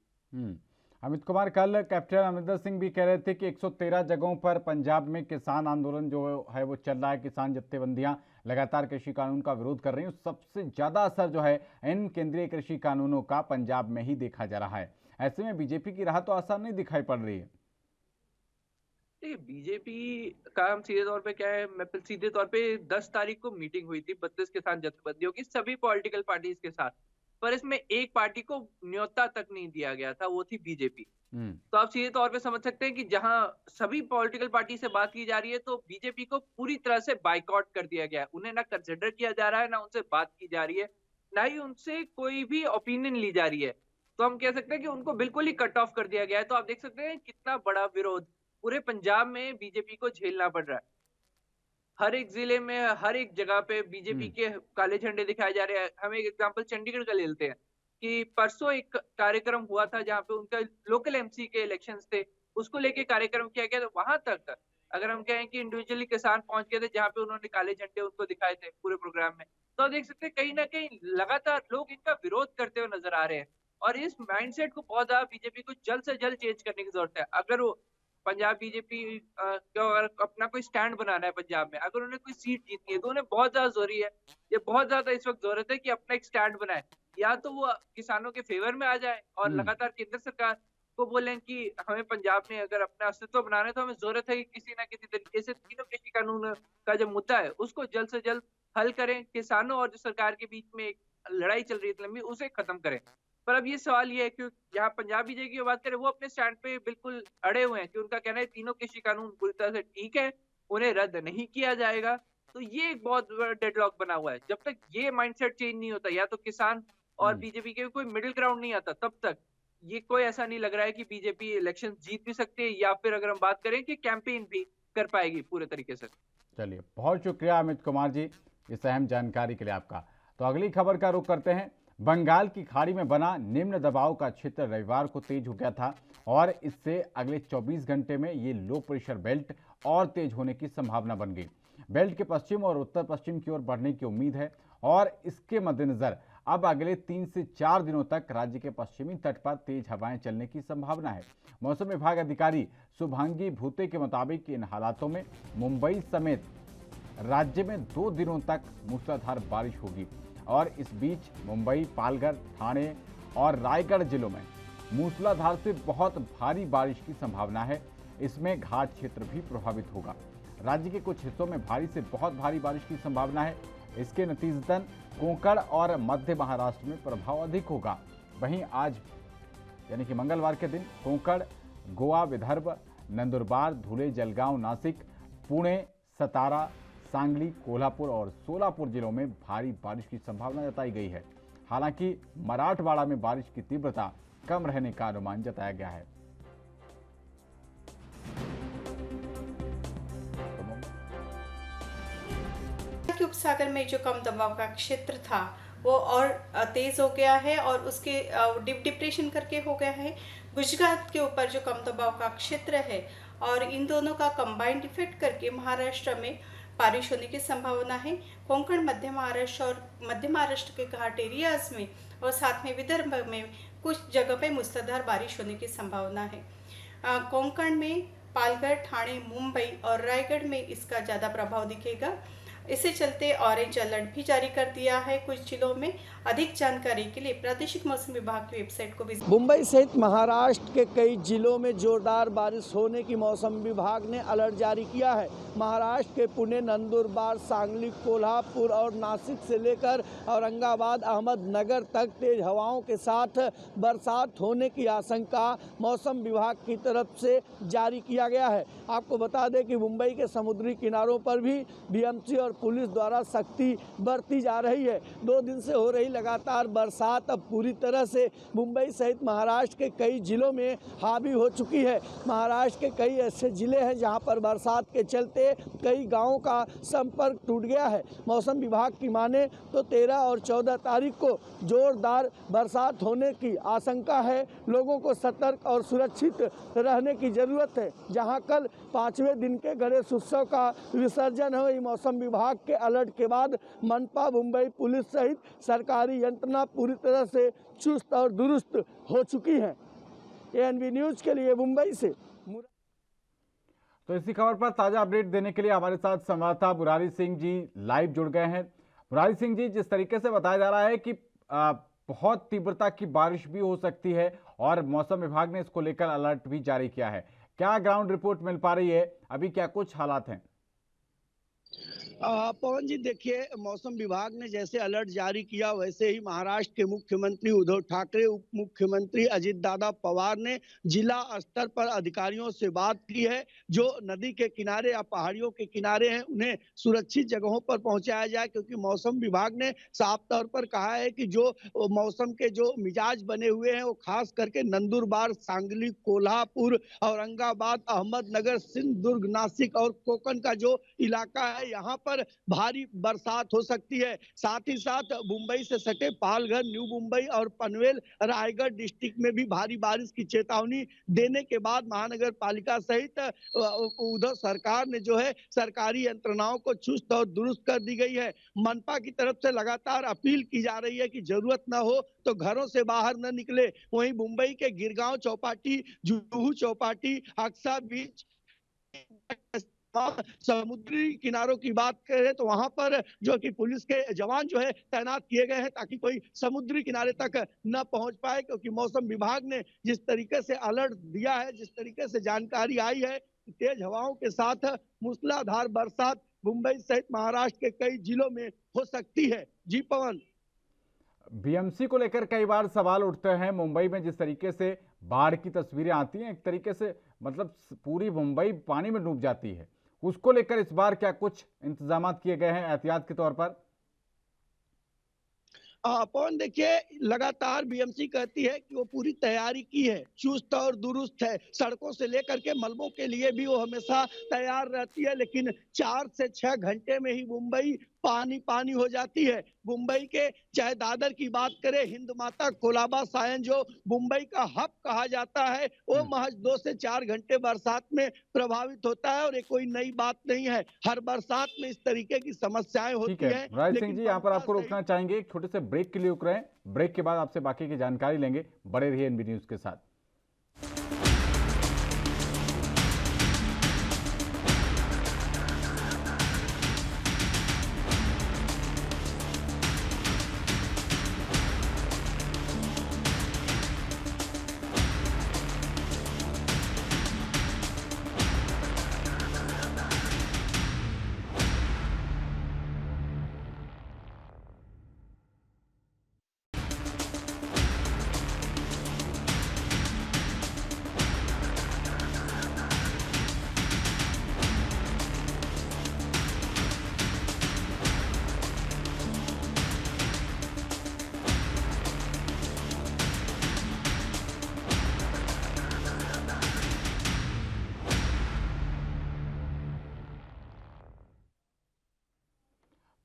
अमित कुमार, कल कैप्टन अमरिंदर सिंह भी कह रहे थे कि 113 जगहों पर पंजाब में किसान आंदोलन जो है वो चल रहा है, किसान जत्थेबंदियां लगातार कृषि कानून का विरोध कर रही हैं। सबसे ज्यादा असर जो है इन केंद्रीय कृषि कानूनों का पंजाब में ही देखा जा रहा है। ऐसे में बीजेपी की राह तो आसान नहीं दिखाई पड़ रही है। देखिए बीजेपी का हम सीधे तौर पे क्या है, मैं सीधे तौर पे 10 तारीख को मीटिंग हुई थी 32 किसान जत्थेबंदियों की सभी पॉलिटिकल पार्टीज के साथ, पर इसमें एक पार्टी को न्योता तक नहीं दिया गया था, वो थी बीजेपी। तो आप सीधे तौर पे समझ सकते हैं कि जहां सभी पॉलिटिकल पार्टी से बात की जा रही है तो बीजेपी को पूरी तरह से बाइकआउट कर दिया गया है। उन्हें ना कंसिडर किया जा रहा है, ना उनसे बात की जा रही है, ना ही उनसे कोई भी ओपिनियन ली जा रही है। तो हम कह सकते हैं कि उनको बिल्कुल ही कट ऑफ कर दिया गया है। तो आप देख सकते हैं कितना बड़ा विरोध पूरे पंजाब में बीजेपी को झेलना पड़ रहा है। हर एक जिले में, हर एक जगह पे बीजेपी के काले झंडे दिखाए जा रहे हैं। हम एक एग्जांपल चंडीगढ़ का ले लेते हैं कि परसों एक कार्यक्रम हुआ था जहाँ पे उनका लोकल एमसी के इलेक्शंस थे, उसको लेके कार्यक्रम किया गया। तो वहां तक अगर हम कहें कि इंडिविजुअली किसान पहुंच गए थे जहाँ पे उन्होंने काले झंडे उनको दिखाए थे पूरे प्रोग्राम में। तो आप देख सकते हैं कहीं ना कहीं लगातार लोग इनका विरोध करते हुए नजर आ रहे हैं और इस माइंडसेट को बहुत ज्यादा बीजेपी को जल्द से जल्द चेंज करने की जरूरत है। अगर वो पंजाब बीजेपी को अगर अपना कोई स्टैंड बनाना है पंजाब में, अगर उन्हें कोई सीट जीतनी है तो उन्हें बहुत ज्यादा जरूरी है, ये बहुत ज्यादा इस वक्त जरूरत है कि अपना एक स्टैंड बनाए। या तो वो किसानों के फेवर में आ जाए और लगातार केंद्र सरकार को बोलें कि हमें पंजाब में अगर अपना अस्तित्व बनाना है तो हमें जरूरत है कि किसी ना किसी तरीके से तीनों कृषि कानून का जो मुद्दा है उसको जल्द से जल्द हल करें, किसानों और जो सरकार के बीच में एक लड़ाई चल रही है लंबी, उसे खत्म करें। पर अब ये सवाल ये है कि यहाँ पंजाब बीजेपी की बात करें, वो अपने स्टैंड पे बिल्कुल अड़े हुए हैं कि उनका कहना है तीनों कृषि कानून पूरी तरह से ठीक है, उन्हें रद्द नहीं किया जाएगा। तो ये एक बहुत बड़ा डेडलॉक बना हुआ है। जब तक ये माइंडसेट चेंज नहीं होता, या तो किसान और बीजेपी के कोई मिडिल ग्राउंड नहीं आता, तब तक ये कोई ऐसा नहीं लग रहा है कि बीजेपी इलेक्शन जीत भी सकती है या फिर अगर हम बात करें कि कैंपेन भी कर पाएगी पूरे तरीके से। चलिए, बहुत शुक्रिया अमित कुमार जी इस अहम जानकारी के लिए आपका। तो अगली खबर का रुख करते हैं। बंगाल की खाड़ी में बना निम्न दबाव का क्षेत्र रविवार को तेज हो गया था और इससे अगले 24 घंटे में ये लो प्रेशर बेल्ट और तेज होने की संभावना बन गई। बेल्ट के पश्चिम और उत्तर पश्चिम की ओर बढ़ने की उम्मीद है और इसके मद्देनजर अब अगले 3 से 4 दिनों तक राज्य के पश्चिमी तट पर तेज हवाएं चलने की संभावना है। मौसम विभाग अधिकारी शुभांगी भूते के मुताबिक इन हालातों में मुंबई समेत राज्य में 2 दिनों तक मूसलाधार बारिश होगी और इस बीच मुंबई, पालघर, ठाणे और रायगढ़ जिलों में मूसलाधार से बहुत भारी बारिश की संभावना है। इसमें घाट क्षेत्र भी प्रभावित होगा। राज्य के कुछ हिस्सों में भारी से बहुत भारी बारिश की संभावना है। इसके नतीजतन कोंकण और मध्य महाराष्ट्र में प्रभाव अधिक होगा। वहीं आज यानी कि मंगलवार के दिन कोंकण, गोवा, विदर्भ, नंदुरबार, धुले, जलगांव, नासिक, पुणे, सतारा, सांगली, कोल्हापुर और सोलापुर जिलों में भारी बारिश की संभावना जताई गई है। हालांकि मराठवाड़ा में बारिश की तीव्रता कम रहने का अनुमान जताया गया है। उपसागर में जो कम दबाव का क्षेत्र था वो और तेज हो गया है और उसके डिप डिप्रेशन करके हो गया है। गुजरात के ऊपर जो कम दबाव का क्षेत्र है और इन दोनों का कंबाइंड इफेक्ट करके महाराष्ट्र में बारिश होने की संभावना है। कोंकण, मध्य महाराष्ट्र और मध्य महाराष्ट्र के घाट एरियाज में और साथ में विदर्भ में कुछ जगह पे मूसलाधार बारिश होने की संभावना है। कोंकण में पालघर, ठाणे, मुंबई और रायगढ़ में इसका ज़्यादा प्रभाव दिखेगा। इससे चलते ऑरेंज अलर्ट भी जारी कर दिया है कुछ जिलों में। अधिक जानकारी के लिए प्रादेशिक मौसम विभाग की वेबसाइट को विजिट। मुंबई सहित महाराष्ट्र के कई जिलों में जोरदार बारिश होने की मौसम विभाग ने अलर्ट जारी किया है। महाराष्ट्र के पुणे, नंदुरबार, सांगली, कोल्हापुर और नासिक से लेकर औरंगाबाद, अहमदनगर तक तेज हवाओं के साथ बरसात होने की आशंका मौसम विभाग की तरफ से जारी किया गया है। आपको बता दें कि मुंबई के समुद्री किनारों पर भी बीएमसी और पुलिस द्वारा सख्ती बरती जा रही है। 2 दिन से हो रही लगातार बरसात अब पूरी तरह से मुंबई सहित महाराष्ट्र के कई जिलों में हावी हो चुकी है। महाराष्ट्र के कई ऐसे जिले हैं जहां पर बरसात के चलते कई गांवों का संपर्क टूट गया है। मौसम विभाग की माने तो 13 और 14 तारीख को जोरदार बरसात होने की आशंका है। लोगों को सतर्क और सुरक्षित रहने की जरूरत है। जहां कल 5वें दिन के गणेश उत्सव का विसर्जन हुई, मौसम विभाग के अलर्ट के बाद मनपा, मुंबई पुलिस सहित सरकारी यंत्रणा पूरी तरह से चुस्त और दुरुस्त हो चुकी है। एएनबी न्यूज के लिए मुंबई से। तो इसी खबर पर ताजा अपडेट देने के लिए हमारे साथ संवाददाता मुरारी सिंह जी लाइव जुड़ गए हैं। मुरारी सिंह जी, जिस तरीके से बताया जा रहा है कि बहुत तीव्रता की बारिश भी हो सकती है और मौसम विभाग ने इसको लेकर अलर्ट भी जारी किया है, क्या ग्राउंड रिपोर्ट मिल पा रही है? अभी क्या कुछ हालात हैं? पवन जी, देखिए, मौसम विभाग ने जैसे अलर्ट जारी किया वैसे ही महाराष्ट्र के मुख्यमंत्री उद्धव ठाकरे, उप मुख्यमंत्री अजित दादा पवार ने जिला स्तर पर अधिकारियों से बात की है। जो नदी के किनारे या पहाड़ियों के किनारे हैं उन्हें सुरक्षित जगहों पर पहुंचाया जाए, क्योंकि मौसम विभाग ने साफ तौर पर कहा है कि जो मौसम के जो मिजाज बने हुए हैं वो खास करके नंदुरबार, सांगली, कोल्हापुर, औरंगाबाद, अहमदनगर, सिंधुदुर्ग, नासिक और कोकण का जो इलाका है यहाँ पर भारी बरसात हो सकती है। साथ ही साथ मुंबई से सटे पालघर, न्यू मुंबई और पनवेल, रायगढ़ डिस्ट्रिक्ट में भी भारी बारिश की चेतावनी देने के बाद महानगर पालिका सहित उधर सरकार ने जो है सरकारी यंत्रणाओं को चुस्त और दुरुस्त कर दी गई है। मनपा की तरफ से लगातार अपील की जा रही है कि जरूरत न हो तो घरों से बाहर न निकले। वहीं मुंबई के गिरगांव चौपाटी, जुहू चौपाटी, अक्सा बीच, समुद्री किनारों की बात करें तो वहां पर जो कि पुलिस के जवान जो है तैनात किए गए हैं ताकि कोई समुद्री किनारे तक न पहुंच पाए, क्योंकि मौसम विभाग ने जिस तरीके से अलर्ट दिया है, जिस तरीके से जानकारी आई है, तेज हवाओं के साथ मूसलाधार बरसात मुंबई सहित महाराष्ट्र के कई जिलों में हो सकती है। जी पवन। बीएमसी को लेकर कई बार सवाल उठते हैं। मुंबई में जिस तरीके से बाढ़ की तस्वीरें आती हैं, एक तरीके से मतलब पूरी मुंबई पानी में डूब जाती है, उसको लेकर इस बार क्या कुछ इंतजाम किए गए हैं एहतियात के तौर पर? पवन, देखिए, लगातार बीएमसी कहती है कि वो पूरी तैयारी की है, चुस्त और दुरुस्त है। सड़कों से लेकर के मलबों के लिए भी वो हमेशा तैयार रहती है, लेकिन 4 से 6 घंटे में ही मुंबई पानी पानी हो जाती है। मुंबई के चाहे दादर की बात करें, हिंद माता, कोलाबा, सायन जो मुंबई का हब कहा जाता है, वो महज 2 से 4 घंटे बरसात में प्रभावित होता है। और ये कोई नई बात नहीं है, हर बरसात में इस तरीके की समस्याएं होती हैं। मुरारी सिंह जी, यहाँ पर आपको रोकना चाहेंगे, एक छोटे से ब्रेक के लिए रुक रहे हैं। ब्रेक के बाद आपसे बाकी की जानकारी लेंगे। बड़े रहिए एनबी न्यूज के साथ।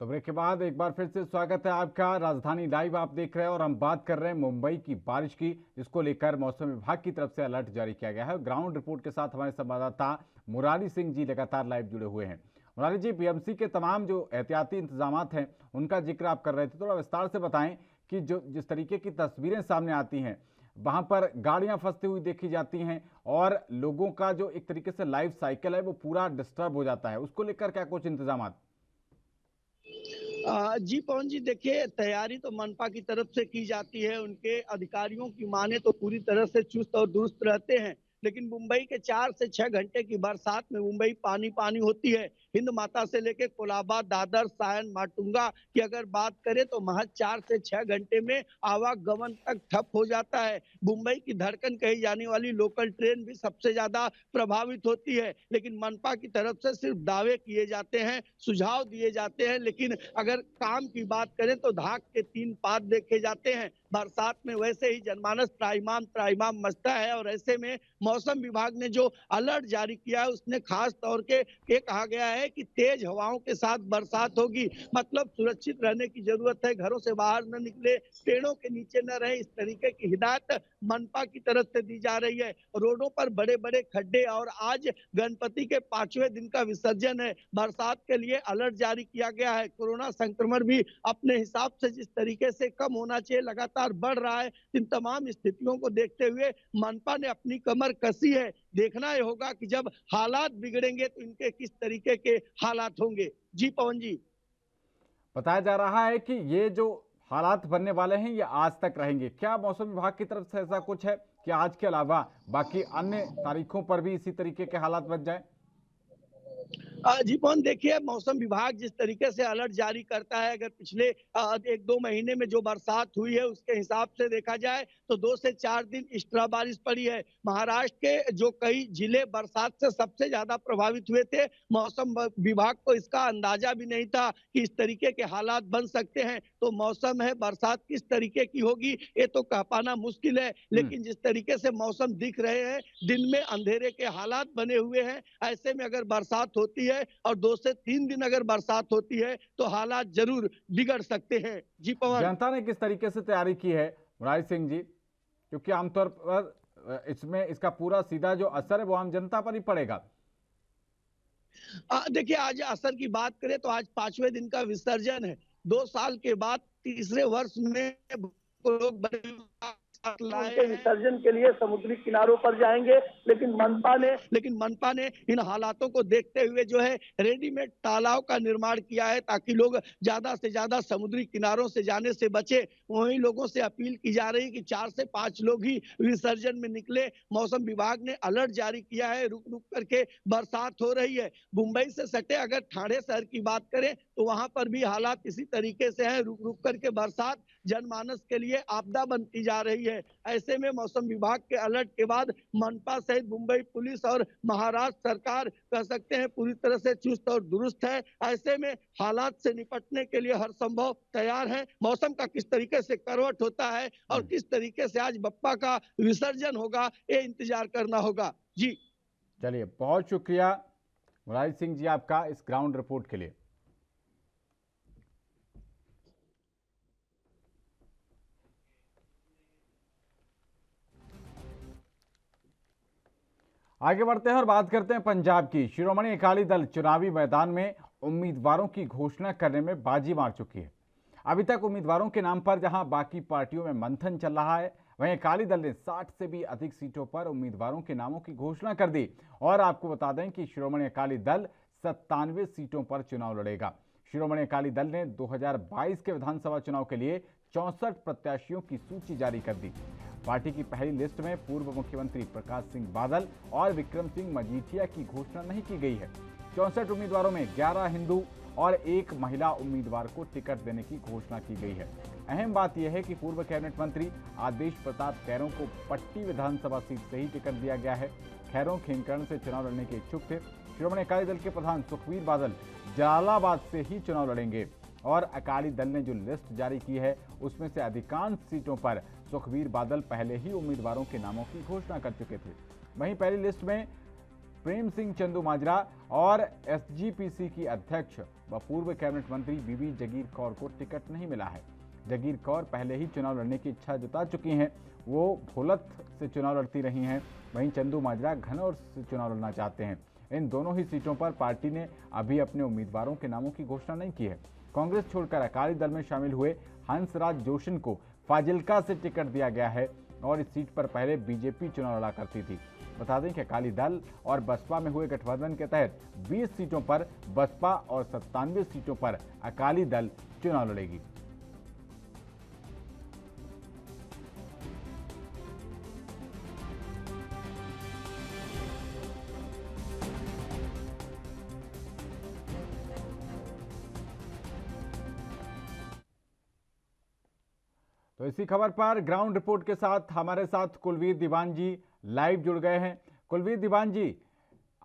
तो ब्रेक के बाद एक बार फिर से स्वागत है आपका। राजधानी लाइव आप देख रहे हैं और हम बात कर रहे हैं मुंबई की बारिश की, जिसको लेकर मौसम विभाग की तरफ से अलर्ट जारी किया गया है। ग्राउंड रिपोर्ट के साथ हमारे संवाददाता मुरारी सिंह जी लगातार लाइव जुड़े हुए हैं। मुरारी जी, बीएमसी के तमाम जो एहतियाती इंतजाम हैं उनका जिक्र आप कर रहे थे, थोड़ा विस्तार से बताएं कि जो जिस तरीके की तस्वीरें सामने आती हैं, वहां पर गाड़ियां फंसती हुई देखी जाती हैं और लोगों का जो एक तरीके से लाइफ साइकिल है वो पूरा डिस्टर्ब हो जाता है, उसको लेकर क्या कुछ इंतजाम? जी पवन जी, देखिए तैयारी तो मनपा की तरफ से की जाती है। उनके अधिकारियों की माने तो पूरी तरह से चुस्त और दुरुस्त रहते हैं, लेकिन मुंबई के 4 से 6 घंटे की बरसात में मुंबई पानी पानी होती है। हिंद माता से लेकर कोलाबा, दादर, सायन, माटुंगा की अगर बात करें तो महज 4 से 6 घंटे में आवागमन तक ठप हो जाता है। मुंबई की धड़कन कही जाने वाली लोकल ट्रेन भी सबसे ज्यादा प्रभावित होती है, लेकिन मनपा की तरफ से सिर्फ दावे किए जाते हैं, सुझाव दिए जाते हैं, लेकिन अगर काम की बात करें तो धाक के 3 पात देखे जाते हैं। बरसात में वैसे ही जनमानस त्राहिमाम त्राहिमाम मचता है, और ऐसे में मौसम विभाग ने जो अलर्ट जारी किया है उसने खास तौर के ये कहा गया है कि तेज हवाओं के साथ बरसात होगी, मतलब सुरक्षित रहने की जरूरत है, घरों से बाहर न निकले, पेड़ों के नीचे न रहे, इस तरीके की हिदायत मनपा की तरफ से दी जा रही है। रोडों पर बड़े बड़े खड्डे, और आज गणपति के 5वें दिन का विसर्जन है, बरसात के लिए अलर्ट जारी किया गया है। कोरोना संक्रमण भी अपने हिसाब से जिस तरीके से कम होना चाहिए लगातार बढ़ रहा है। इन तमाम स्थितियों को देखते हुए मनपा ने अपनी कमर कसी है। देखना ये होगा कि जब हालात बिगड़ेंगे तो इनके किस तरीके के हालात होंगे। जी पवन जी। बताया जा रहा है कि ये जो हालात बनने वाले हैं ये आज तक रहेंगे। क्या मौसम विभाग की तरफ से ऐसा कुछ है कि आज के अलावा बाकी अन्य तारीखों पर भी इसी तरीके के हालात बन जाए? जी पवन, देखिए मौसम विभाग जिस तरीके से अलर्ट जारी करता है, अगर पिछले 1-2 महीने में जो बरसात हुई है उसके हिसाब से देखा जाए तो 2 से 4 दिन एक्स्ट्रा बारिश पड़ी है। महाराष्ट्र के जो कई जिले बरसात से सबसे ज्यादा प्रभावित हुए थे, मौसम विभाग को इसका अंदाजा भी नहीं था कि इस तरीके के हालात बन सकते हैं। तो मौसम है, बरसात किस तरीके की होगी ये तो कह पाना मुश्किल है, लेकिन जिस तरीके से मौसम दिख रहे हैं, दिन में अंधेरे के हालात बने हुए हैं, ऐसे में अगर बरसात होती है और 2 से 3 दिन अगर बरसात होती है तो हालात जरूर बिगड़ सकते हैं। जी पवन। जनता ने किस तरीके से तैयारी की है मुरारी सिंह जी? क्योंकि आमतौर पर इसमें इसका पूरा सीधा जो असर है वो आम जनता पर ही पड़ेगा। देखिए, आज असर की बात करें तो आज 5वें दिन का विसर्जन है। 2 साल के बाद तीसरे वर्ष में लोग बड़े उनके विसर्जन के लिए समुद्री किनारों पर जाएंगे, लेकिन मनपा ने इन हालातों को देखते हुए जो है रेडीमेड तालाब का निर्माण किया है, ताकि लोग ज्यादा से ज्यादा समुद्री किनारों से जाने से बचे। वहीं लोगों से अपील की जा रही है कि 4 से 5 लोग ही विसर्जन में निकले। मौसम विभाग ने अलर्ट जारी किया है, रुक रुक करके बरसात हो रही है। मुंबई से सटे अगर ठाणे शहर की बात करें तो वहां पर भी हालात इसी तरीके से है, रुक रुक करके बरसात जनमानस के लिए आपदा बनती जा रही है। ऐसे में मौसम विभाग के अलर्ट के बाद मनपा सहित मुंबई पुलिस और महाराष्ट्र सरकार कह सकते हैं पूरी तरह से चुस्त और दुरुस्त है। ऐसे में हालात से निपटने के लिए हर संभव तैयार है। मौसम का किस तरीके से करवट होता है और किस तरीके से आज बप्पा का विसर्जन होगा, ये इंतजार करना होगा। जी चलिए, बहुत शुक्रिया मुरारी सिंह जी आपका इस ग्राउंड रिपोर्ट के लिए। आगे बढ़ते हैं और बात करते हैं पंजाब की। शिरोमणि अकाली दल चुनावी मैदान में उम्मीदवारों की घोषणा करने में बाजी मार चुकी है। अभी तक उम्मीदवारों के नाम पर जहां बाकी पार्टियों में मंथन चल रहा है, वहीं अकाली दल ने 60 से भी अधिक सीटों पर उम्मीदवारों के नामों की घोषणा कर दी। और आपको बता दें कि शिरोमणि अकाली दल 97 सीटों पर चुनाव लड़ेगा। शिरोमणि अकाली दल ने 2022 के विधानसभा चुनाव के लिए 64 प्रत्याशियों की सूची जारी कर दी। पार्टी की पहली लिस्ट में पूर्व मुख्यमंत्री प्रकाश सिंह बादल और विक्रम सिंह मजीठिया की घोषणा नहीं की गई है। 64 उम्मीदवारों में 11 हिंदू और 1 महिला उम्मीदवार को टिकट देने की घोषणा की गई है। अहम बात यह है कि पूर्व कैबिनेट मंत्री आदेश प्रताप खैरों को पट्टी विधानसभा सीट से ही टिकट दिया गया है। खैरों खेमकरण से चुनाव लड़ने के इच्छुक थे। शिरोमणि अकाली दल के प्रधान सुखबीर बादल जलालाबाद से ही चुनाव लड़ेंगे और अकाली दल ने जो लिस्ट जारी की है उसमें से अधिकांश सीटों पर सुखबीर बादल पहले ही उम्मीदवारों के नामों की घोषणा कर चुके थे। वहीं पहली लिस्ट में प्रेम सिंह चंदूमाजरा और एसजीपीसी की अध्यक्ष व पूर्व कैबिनेट मंत्री बीबी जगीर कौर को टिकट नहीं मिला है। जगीर कौर पहले ही चुनाव लड़ने की इच्छा जता चुकी हैं, वो भोलत से चुनाव लड़ती रही हैं। वहीं चंदूमाजरा घनौर से चुनाव लड़ना चाहते हैं। इन दोनों ही सीटों पर पार्टी ने अभी अपने उम्मीदवारों के नामों की घोषणा नहीं की है। कांग्रेस छोड़कर अकाली दल में शामिल हुए हंसराज जोशी को फाजिल्का से टिकट दिया गया है और इस सीट पर पहले बीजेपी चुनाव लड़ा करती थी। बता दें कि अकाली दल और बसपा में हुए गठबंधन के तहत 20 सीटों पर बसपा और 97 सीटों पर अकाली दल चुनाव लड़ेगी। तो इसी खबर पर ग्राउंड रिपोर्ट के साथ हमारे साथ कुलवीर दीवान जी लाइव जुड़ गए हैं। कुलवीर दीवान जी,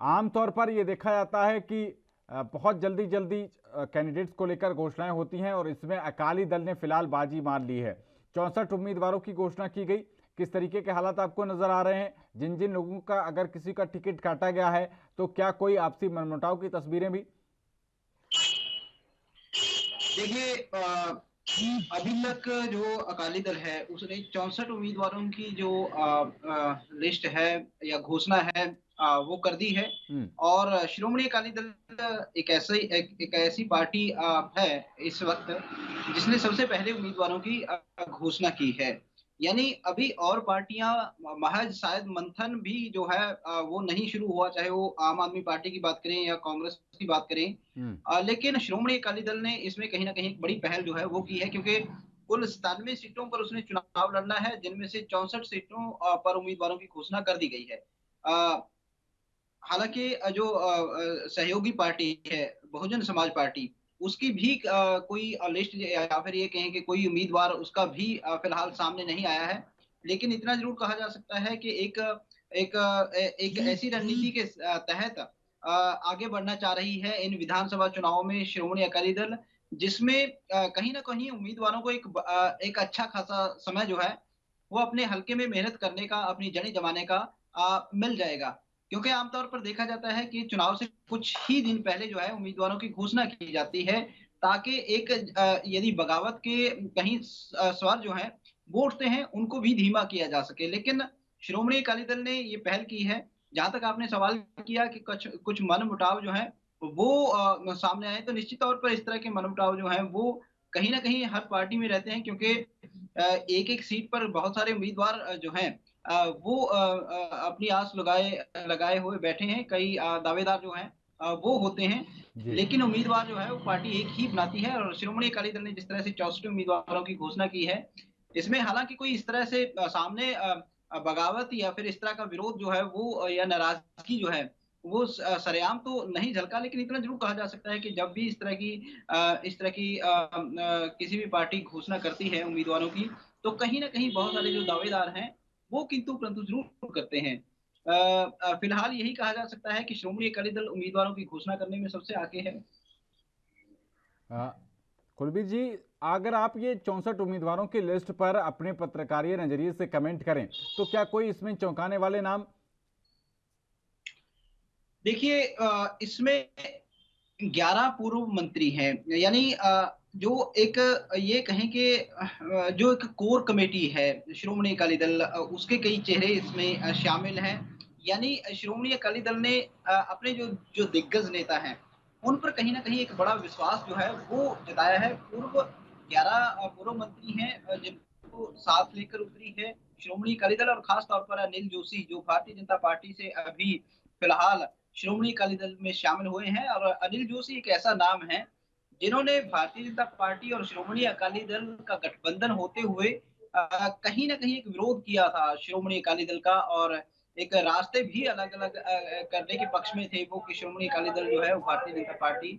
आमतौर पर ये देखा जाता है कि बहुत जल्दी कैंडिडेट्स को लेकर घोषणाएं होती हैं और इसमें अकाली दल ने फिलहाल बाजी मार ली है। 64 उम्मीदवारों की घोषणा की गई। किस तरीके के हालात आपको नजर आ रहे हैं? जिन जिन लोगों का अगर किसी का टिकट काटा गया है तो क्या कोई आपसी मनमुटाव की तस्वीरें भी? देखिए, अभी तक जो अकाली दल है उसने 64 उम्मीदवारों की जो लिस्ट है या घोषणा है वो कर दी है। और श्रोमणी अकाली दल एक ऐसी पार्टी है इस वक्त जिसने सबसे पहले उम्मीदवारों की घोषणा की है। यानी अभी और पार्टियां महज शायद मंथन भी जो है वो नहीं शुरू हुआ, चाहे वो आम आदमी पार्टी की बात करें या कांग्रेस की बात करें। लेकिन श्रोमणी अकाली दल ने इसमें कहीं ना कहीं एक बड़ी पहल जो है वो की है, क्योंकि कुल 97 सीटों पर उसने चुनाव लड़ना है, जिनमें से 64 सीटों पर उम्मीदवारों की घोषणा कर दी गई है। हालांकि जो सहयोगी पार्टी है बहुजन समाज पार्टी, उसकी भी कोई लिस्ट या फिर ये कहें कि कोई उम्मीदवार उसका भी फिलहाल सामने नहीं आया है। लेकिन इतना जरूर कहा जा सकता है कि एक ऐसी रणनीति के तहत आगे बढ़ना चाह रही है इन विधानसभा चुनावों में श्रोमणी अकाली दल, जिसमें कहीं ना कहीं उम्मीदवारों को एक अच्छा खासा समय जो है वो अपने हलके में मेहनत करने का, अपनी जड़ें जमाने का मिल जाएगा। क्योंकि आमतौर पर देखा जाता है कि चुनाव से कुछ ही दिन पहले जो है उम्मीदवारों की घोषणा की जाती है, ताकि एक यदि बगावत के कहीं स्वर जो है वो उठते हैं उनको भी धीमा किया जा सके। लेकिन श्रोमणी अकाली दल ने ये पहल की है। जहां तक आपने सवाल किया कि कुछ मनमुटाव जो है वो सामने आए, तो निश्चित तौर पर इस तरह के मनमुटाव जो है वो कहीं ना कहीं हर पार्टी में रहते हैं, क्योंकि एक एक सीट पर बहुत सारे उम्मीदवार जो हैं वो अपनी आस लगाए हुए बैठे हैं। कई दावेदार जो हैं वो होते हैं, लेकिन उम्मीदवार जो है वो पार्टी एक ही बनाती है। और श्रोमणी अकाली दल ने जिस तरह से 64 उम्मीदवारों की घोषणा की है, इसमें हालांकि कोई इस तरह से सामने बगावत या फिर इस तरह का विरोध जो है वो या नाराजगी जो है वो सरेआम तो नहीं झलका। लेकिन इतना जरूर कहा जा सकता है कि जब भी इस तरह की किसी भी पार्टी घोषणा करती है उम्मीदवारों की, तो कहीं ना कहीं बहुत सारे जो दावेदार हैं वो किंतु परंतु जरूर करते हैं। फिलहाल यही कहा जा सकता है कि श्रोमणी अकाली दल उम्मीदवारों की घोषणा करने में सबसे आगे है। कुलवीर जी, अगर आप ये 64 उम्मीदवारों की लिस्ट पर अपने पत्रकारीय नजरिए से कमेंट करें तो क्या कोई इसमें चौंकाने वाले नाम? देखिए, इसमें 11 पूर्व मंत्री हैं। यानी जो एक ये कहें कि जो एक कोर कमेटी है श्रोमणी अकाली दल, उसके कई चेहरे इसमें शामिल हैं। यानी श्रोमणी अकाली दल ने अपने जो दिग्गज नेता हैं उन पर कहीं ना कहीं एक बड़ा विश्वास जो है वो जताया है। 11 पूर्व मंत्री हैं जिनको साथ लेकर उतरी है श्रोमणी अकाली दल, और खास तौर पर अनिल जोशी जो भारतीय जनता पार्टी से अभी फिलहाल श्रोमणी अकाली दल में शामिल हुए हैं। और अनिल जोशी एक ऐसा नाम है जिन्होंने भारतीय जनता पार्टी और श्रोमणी अकाली दल का गठबंधन होते हुए कहीं ना कहीं एक विरोध किया था श्रोमणी अकाली दल का, और एक रास्ते भी अलग अलग करने के पक्ष में थे वो कि श्रोमणी अकाली दल जो है वो भारतीय जनता पार्टी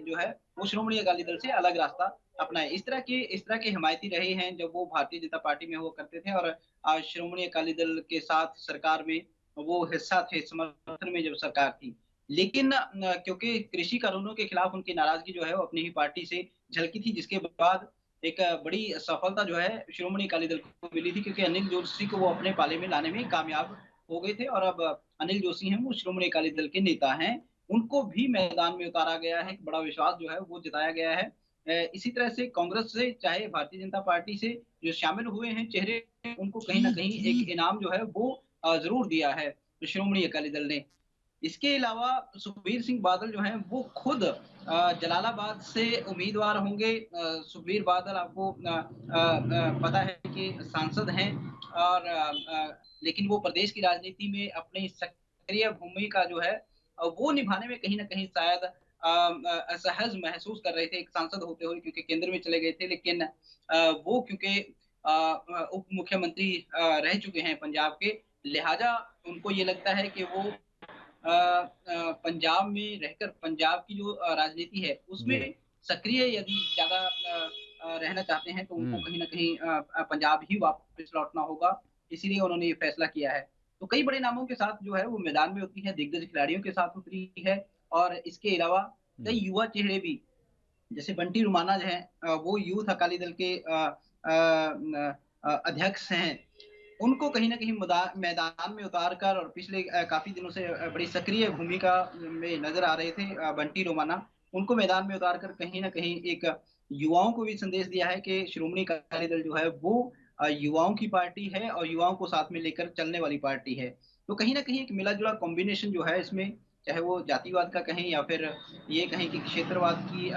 जो है वो श्रोमणी अकाली दल से अलग रास्ता अपनाए। इस तरह के हिमायती रहे हैं जब वो भारतीय जनता पार्टी में हुआ करते थे, और श्रोमणी अकाली दल के साथ सरकार में वो हिस्सा थे, समर्थन में जब सरकार थी। लेकिन क्योंकि कृषि कानूनों के खिलाफ उनकी नाराजगी जो है वो अपनी ही पार्टी से झलकी थी, जिसके बाद एक बड़ी सफलता जो है श्रोमणी अकाली दल को मिली थी, क्योंकि अनिल जोशी को वो अपने पाले में लाने में कामयाब हो गए थे। और अब अनिल जोशी हैं वो श्रोमणी अकाली दल के नेता हैं, उनको भी मैदान में उतारा गया है, बड़ा विश्वास जो है वो जताया गया है। इसी तरह से कांग्रेस से चाहे भारतीय जनता पार्टी से जो शामिल हुए हैं चेहरे, उनको कहीं ना कहीं एक इनाम जो है वो जरूर दिया है श्रोमणी अकाली दल ने। इसके अलावा सुखबीर सिंह बादल जो हैं वो खुद जलालाबाद से उम्मीदवार होंगे। सुखबीर बादल आपको पता है कि सांसद हैं और लेकिन वो प्रदेश की राजनीति में अपनी सक्रिय भूमिका जो है वो निभाने में कहीं न कहीं शायद असहज महसूस कर रहे थे एक सांसद होते हुए, क्योंकि केंद्र में चले गए थे। लेकिन वो क्योंकि उप मुख्यमंत्री रह चुके हैं पंजाब के, लिहाजा उनको ये लगता है कि वो पंजाब में रहकर पंजाब की जो राजनीति है उसमें जी। सक्रिय यदि ज़्यादा रहना चाहते हैं तो उनको हम्म। कहीं न कहीं पंजाब ही वापस लौटना होगा। इसीलिए उन्होंने ये फैसला किया है। तो कई बड़े नामों के साथ जो है वो मैदान में उतरी है, दिग्गज खिलाड़ियों के साथ उतरी है और इसके अलावा कई युवा चेहरे भी, जैसे बंटी रुमाना जो हैं वो यूथ अकाली दल के अध्यक्ष हैं। उनको कहीं न कहीं मैदान में उतार कर और पिछले काफ़ी दिनों से बड़ी सक्रिय भूमिका में नज़र आ रहे थे बंटी रोमाना। उनको मैदान में उतार कर कहीं न कहीं एक युवाओं को भी संदेश दिया है कि श्रोमणी अकाली दल जो है वो युवाओं की पार्टी है और युवाओं को साथ में लेकर चलने वाली पार्टी है। तो कहीं न कहीं एक मिला-जुला कॉम्बिनेशन जो है इसमें, चाहे वो जातिवाद का कहें या फिर ये कहें कि क्षेत्रवाद की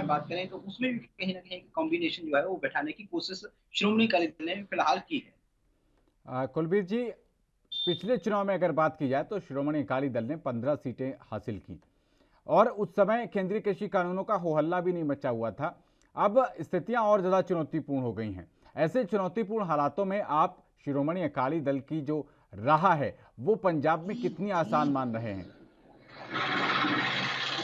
बात करें, तो उसमें भी कहीं न कहीं कॉम्बिनेशन जो है वो बैठाने की कोशिश श्रोमणी अकाली दल ने फिलहाल की है। कुलबीर जी, पिछले चुनाव में अगर बात की जाए तो श्रोमणी अकाली दल ने 15 सीटें हासिल की और उस समय केंद्रीय कृषि कानूनों का हो हल्ला भी नहीं मचा हुआ था। अब स्थितियां और ज़्यादा चुनौतीपूर्ण हो गई हैं। ऐसे चुनौतीपूर्ण हालातों में आप श्रोमणी अकाली दल की जो राह है वो पंजाब में कितनी आसान मान रहे हैं?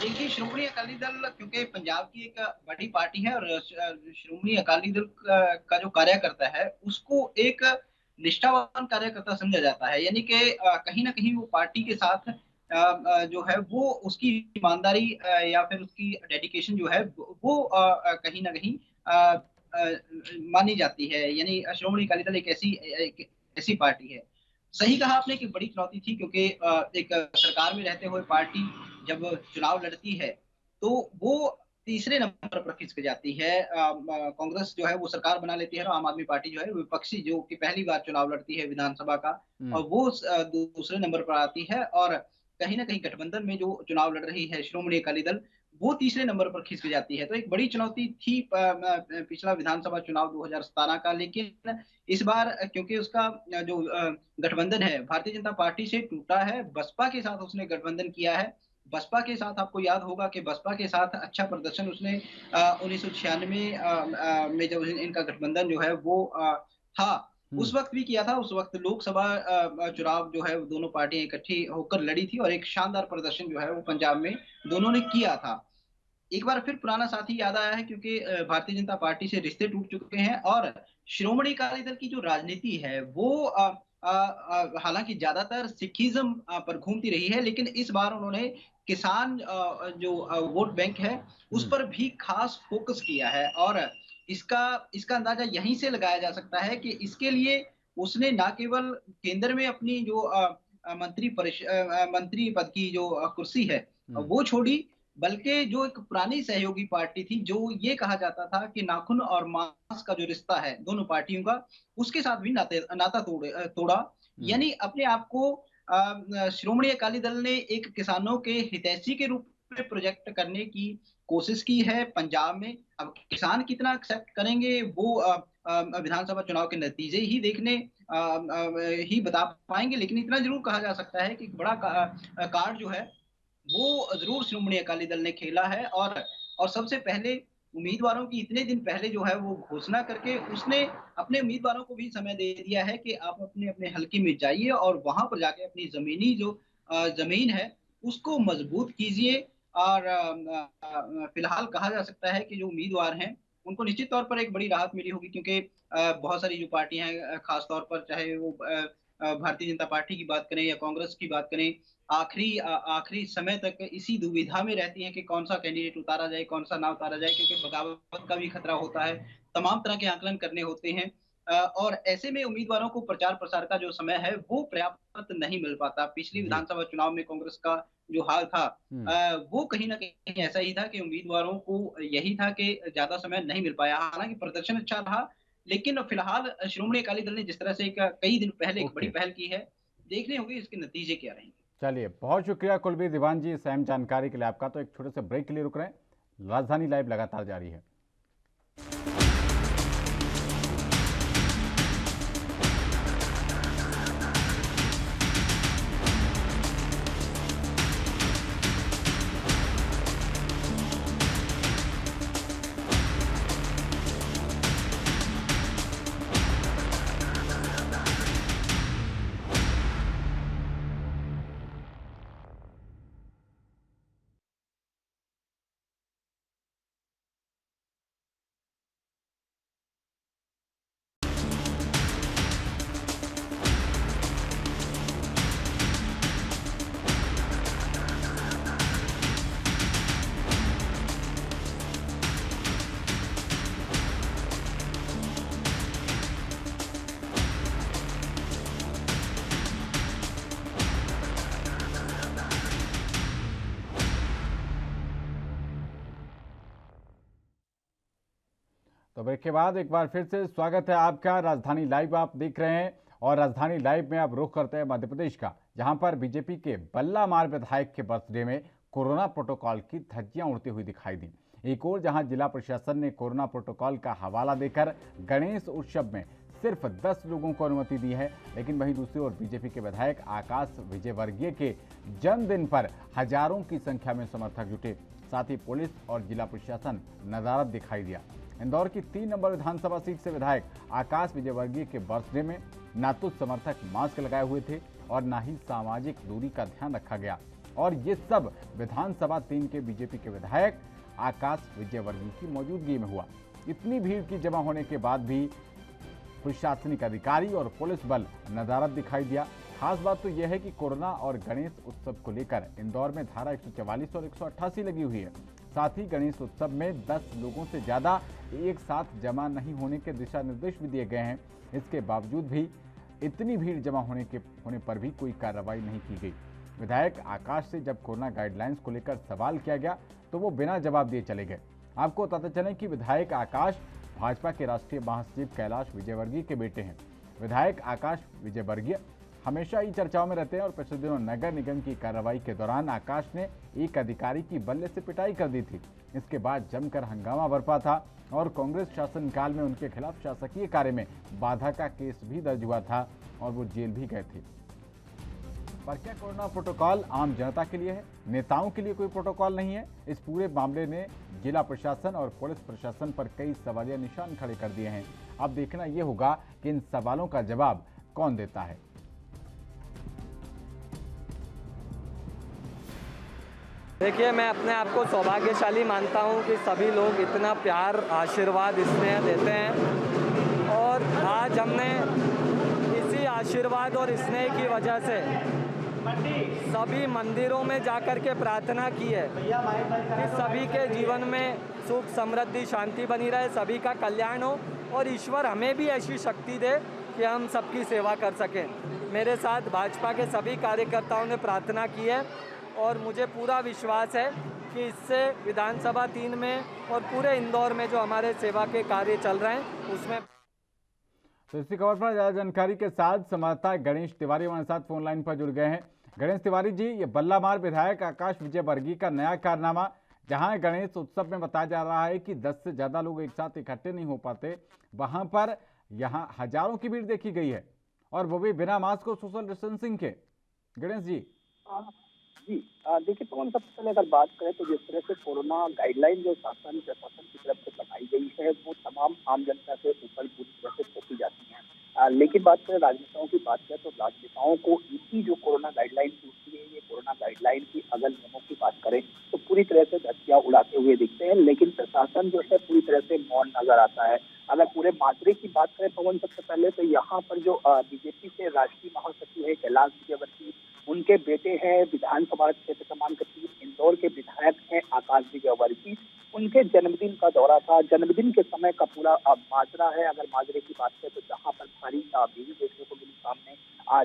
देखिए, श्रोमणी अकाली दल क्योंकि पंजाब की एक बड़ी पार्टी है और श्रोमणी अकाली दल का जो कार्यकर्ता है उसको एक निष्ठावान कार्यकर्ता समझा जाता है। यानी कि कहीं न कहीं वो पार्टी के साथ जो है वो उसकी ईमानदारी या फिर उसकी डेडिकेशन जो है वो कहीं न कहीं मानी जाती है। यानी श्रोमणी अकाली दल एक ऐसी पार्टी है। सही कहा आपने कि बड़ी चुनौती थी, क्योंकि एक सरकार में रहते हुए पार्टी जब चुनाव लड़ती है तो वो तीसरे नंबर पर खिसक जाती है। कांग्रेस जो है वो सरकार बना लेती है और आम आदमी पार्टी जो है विपक्षी जो कि पहली बार चुनाव लड़ती है विधानसभा का, और वो दूसरे नंबर पर आती है। और कहीं न कहीं गठबंधन में जो चुनाव लड़ रही है श्रोमणी अकाली दल, वो तीसरे नंबर पर खिसक जाती है। तो एक बड़ी चुनौती थी पिछला विधानसभा चुनाव 2017 का। लेकिन इस बार क्योंकि उसका जो गठबंधन है भारतीय जनता पार्टी से टूटा है, बसपा के साथ उसने गठबंधन किया है। बसपा के साथ आपको याद होगा कि बसपा के साथ अच्छा प्रदर्शन उसने 1996 में जब इनका गठबंधन जो है वो था, उस वक्त भी किया था। उस वक्त लोकसभा चुनाव जो है दोनों पार्टियां इकट्ठी होकर लड़ी थी और एक शानदार प्रदर्शन जो है वो पंजाब में दोनों ने किया था। एक बार फिर पुराना साथी याद आया है, क्योंकि भारतीय जनता पार्टी से रिश्ते टूट चुके हैं और श्रोमणी अकाली दल की जो राजनीति है वो हालांकि ज्यादातर सिखिज्म पर घूमती रही है, लेकिन इस बार उन्होंने किसान जो वोट बैंक है उस पर भी खास फोकस किया है। और इसका इसका अंदाजा यहीं से लगाया जा सकता है कि इसके लिए उसने ना केवल केंद्र में अपनी जो मंत्री पद की जो कुर्सी है वो छोड़ी, बल्कि जो एक पुरानी सहयोगी पार्टी थी, जो ये कहा जाता था कि नाखून और मांस का जो रिश्ता है दोनों पार्टियों का, उसके साथ भी नाता तोड़ा। यानी अपने आप को श्रोमणी अकाली दल ने एक किसानों के हितैषी के रूप में प्रोजेक्ट करने की कोशिश की है पंजाब में। अब किसान कितना एक्सेप्ट करेंगे वो विधानसभा चुनाव के नतीजे ही देखने ही बता पाएंगे। लेकिन इतना जरूर कहा जा सकता है कि एक बड़ा कार्ड जो है वो जरूर श्रोमणी अकाली दल ने खेला है। और सबसे पहले उम्मीदवारों की इतने दिन पहले जो है वो घोषणा करके उसने अपने उम्मीदवारों को भी समय दे दिया है कि आप अपने अपने हलके में जाइए और वहां पर जाके अपनी जमीनी जो जमीन है उसको मजबूत कीजिए। और फिलहाल कहा जा सकता है कि जो उम्मीदवार हैं उनको निश्चित तौर पर एक बड़ी राहत मिली होगी, क्योंकि बहुत सारी जो पार्टियां हैं खास तौर पर चाहे वो भारतीय जनता पार्टी की बात करें या कांग्रेस की बात करें, आखिरी समय तक इसी दुविधा में रहती हैं कि कौन सा कैंडिडेट उतारा जाए, कौन सा ना उतारा जाए, क्योंकि बगावत का भी खतरा होता है, तमाम तरह के आकलन करने होते हैं। और ऐसे में उम्मीदवारों को प्रचार प्रसार का जो समय है वो पर्याप्त नहीं मिल पाता। पिछली विधानसभा चुनाव में कांग्रेस का जो हाल था वो कहीं ना कहीं ऐसा ही था कि उम्मीदवारों को यही था कि ज्यादा समय नहीं मिल पाया। हालांकि प्रदर्शन अच्छा रहा, लेकिन फिलहाल श्रोमणी अकाली दल ने जिस तरह से कई दिन पहले एक बड़ी पहल की है, देखने होंगे इसके नतीजे क्या रहेंगे। चलिए, बहुत शुक्रिया कुलबीर दीवान जी इस अहम जानकारी के लिए आपका। तो एक छोटे से ब्रेक के लिए रुक रहे हैं, राजधानी लाइव लगातार जारी है। तो ब्रेक के बाद एक बार फिर से स्वागत है आपका। राजधानी लाइव आप देख रहे हैं और राजधानी लाइव में आप रुख करते हैं मध्य प्रदेश का, जहां पर बीजेपी के बल्लामार विधायक के बर्थडे में कोरोना प्रोटोकॉल की धज्जियां उड़ती हुई दिखाई दी। एक और जहां जिला प्रशासन ने कोरोना प्रोटोकॉल का हवाला देकर गणेश उत्सव में सिर्फ 10 लोगों को अनुमति दी है, लेकिन वहीं दूसरी ओर बीजेपी के विधायक आकाश विजयवर्गीय के जन्मदिन पर हजारों की संख्या में समर्थक जुटे। साथ ही पुलिस और जिला प्रशासन नजारत दिखाई दिया। इंदौर की 3 नंबर विधानसभा सीट से विधायक आकाश विजयवर्गीय के बर्थडे में न तो समर्थक मास्क लगाए हुए थे और न ही सामाजिक दूरी का ध्यान रखा गया, और ये सब विधानसभा 3 के बीजेपी के विधायक आकाश विजयवर्गीय की मौजूदगी में हुआ। इतनी भीड़ की जमा होने के बाद भी प्रशासनिक अधिकारी और पुलिस बल नजारत दिखाई दिया। खास बात तो यह है कि कोरोना और गणेश उत्सव को लेकर इंदौर में धारा 144 और 188 लगी हुई है। साथ ही गणेश उत्सव में 10 लोगों से ज्यादा एक साथ जमा नहीं होने के दिशा निर्देश भी दिए गए हैं। इसके बावजूद भी इतनी भीड़ जमा होने पर भी कोई कार्रवाई नहीं की गई। विधायक आकाश से जब कोरोना गाइडलाइंस को लेकर सवाल किया गया तो वो बिना जवाब दिए चले गए। आपको बताते चलें कि विधायक आकाश भाजपा के राष्ट्रीय महासचिव कैलाश विजयवर्गीय के बेटे हैं। विधायक आकाश विजयवर्गीय हमेशा ही चर्चाओं में रहते हैं और पिछले दिनों नगर निगम की कार्रवाई के दौरान आकाश ने एक अधिकारी की बल्ले से पिटाई कर दी थी। इसके बाद जमकर हंगामा बरपा था और कांग्रेस शासनकाल में उनके खिलाफ शासकीय कार्य में बाधा का केस भी दर्ज हुआ था और वो जेल भी गए थे। पर क्या कोरोना प्रोटोकॉल आम जनता के लिए है, नेताओं के लिए कोई प्रोटोकॉल नहीं है? इस पूरे मामले ने जिला प्रशासन और पुलिस प्रशासन पर कई सवालिया निशान खड़े कर दिए हैं। अब देखना यह होगा कि इन सवालों का जवाब कौन देता है। देखिए, मैं अपने आप को सौभाग्यशाली मानता हूं कि सभी लोग इतना प्यार, आशीर्वाद, स्नेह देते हैं और आज हमने इसी आशीर्वाद और स्नेह की वजह से सभी मंदिरों में जाकर के प्रार्थना की है कि सभी के जीवन में सुख, समृद्धि, शांति बनी रहे, सभी का कल्याण हो और ईश्वर हमें भी ऐसी शक्ति दे कि हम सबकी सेवा कर सकें। मेरे साथ भाजपा के सभी कार्यकर्ताओं ने प्रार्थना की है और मुझे पूरा विश्वास है कि इससे विधानसभा 3 में और पूरे इंदौर में जो हमारे सेवा के कार्य चल रहे हैं उसमें। तो इसी खबर पर ज्यादा जानकारी के साथ संवाददाता गणेश तिवारी हमारे साथ फोन लाइन पर जुड़ गए हैं। गणेश तिवारी जी, ये बल्लामार विधायक आकाश विजयवर्गीय का नया कारनामा, जहां गणेश उत्सव में बताया जा रहा है कि 10 से ज्यादा लोग एक साथ इकट्ठे नहीं हो पाते, वहां पर यहां हजारों की भीड़ देखी गई है और वो भी बिना मास्क और सोशल डिस्टेंसिंग के। गणेश जी देखिए पवन, सबसे पहले अगर बात करें तो जिस तरह से कोरोना गाइडलाइन जो शासन प्रशासन की तरफ से बनाई गई है वो तमाम आम जनता से ऊपर पूरी तरह से थोपी जाती है। लेकिन बात करें राजनेताओं की बात करें तो राजनेताओं को इसी जो कोरोना गाइडलाइन टूटती है, ये कोरोना गाइडलाइन की अगर नियमों की बात करें तो पूरी तरह से धज्जियां उड़ाते हुए दिखते हैं, लेकिन प्रशासन जो है पूरी तरह से मौन नजर आता है। अगर पूरे माजरे की बात करें पवन, सबसे पहले तो यहाँ पर जो बीजेपी के राष्ट्रीय महासचिव है कैलाश विजयवर्गीय, उनके बेटे हैं विधानसभा क्षेत्र क्रमांक 3 इंदौर के विधायक हैं आकाश विजयवर्गीय, उनके जन्मदिन का दौरा था। जन्मदिन के समय का पूरा माजरा है। अगर माजरे की बात करें तो जहां पर भारी भीड़ देखने को मिली सामने,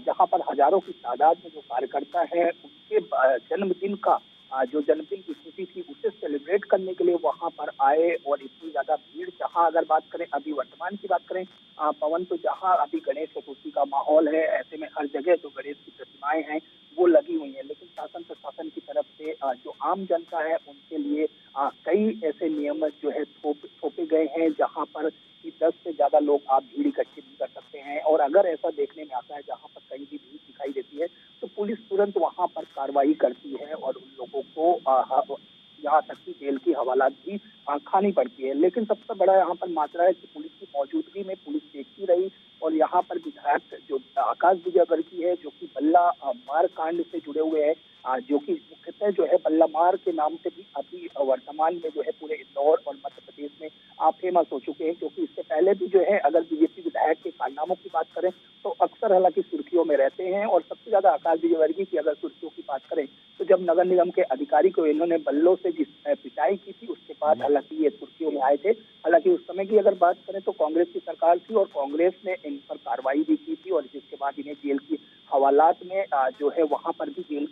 जहां पर हजारों की तादाद में जो कार्यकर्ता है उनके जन्मदिन का जो जन्मदिन की खुशी थी उसे सेलिब्रेट करने के लिए वहां पर आए और इतनी ज्यादा भीड़। जहां अगर बात करें अभी वर्तमान की बात करें पवन, तो जहां अभी गणेश चतुर्थी का माहौल है, ऐसे में हर जगह जो गणेश की प्रतिमाएं हैं वो लगी हुई हैं, जो आम जनता है उनके लिए कई ऐसे नियम जो है थोपे गए हैं, जहां पर कि 10 से ज्यादा लोग आप भीड़ इकट्ठी नहीं कर सकते हैं। और अगर ऐसा देखने में आता है जहां पर कहीं भी भीड़ दिखाई देती है तो पुलिस तुरंत वहां पर कार्रवाई करती है और उन लोगों को यहाँ तक कि जेल की हवालात भी खानी पड़ती है। लेकिन सबसे बड़ा यहाँ पर मात्रा है कि पुलिस की मौजूदगी में पुलिस देखती रही और यहाँ पर विधायक जो आकाश विजयवर्गीय है, जो कि बल्ला मार कांड से जुड़े हुए हैं, जो कि मुख्यतः जो है बल्ला मार के नाम से भी अभी वर्तमान में जो है पूरे इंदौर और मध्य प्रदेश में फेमस हो चुके हैं। क्योंकि इससे पहले भी जो है अगर बीजेपी विधायक के कारनामों की बात करें तो अक्सर हालांकि सुर्खियों में रहते हैं। और सबसे ज्यादा आकाश विजयवर्गीय की अगर सुर्खियों की बात करें तो जब नगर निगम के अधिकारी को इन्होंने बल्लों से जिस पिटाई की थी उसके बाद हालांकि ये सुर्खियों में आए थे। हालांकि उस समय की अगर बात करें तो कांग्रेस की सरकार थी और कांग्रेस ने इन पर कार्रवाई भी की थी और जिसके बाद इन्हें जेल की हवालात में जो है वहां पर भी जेल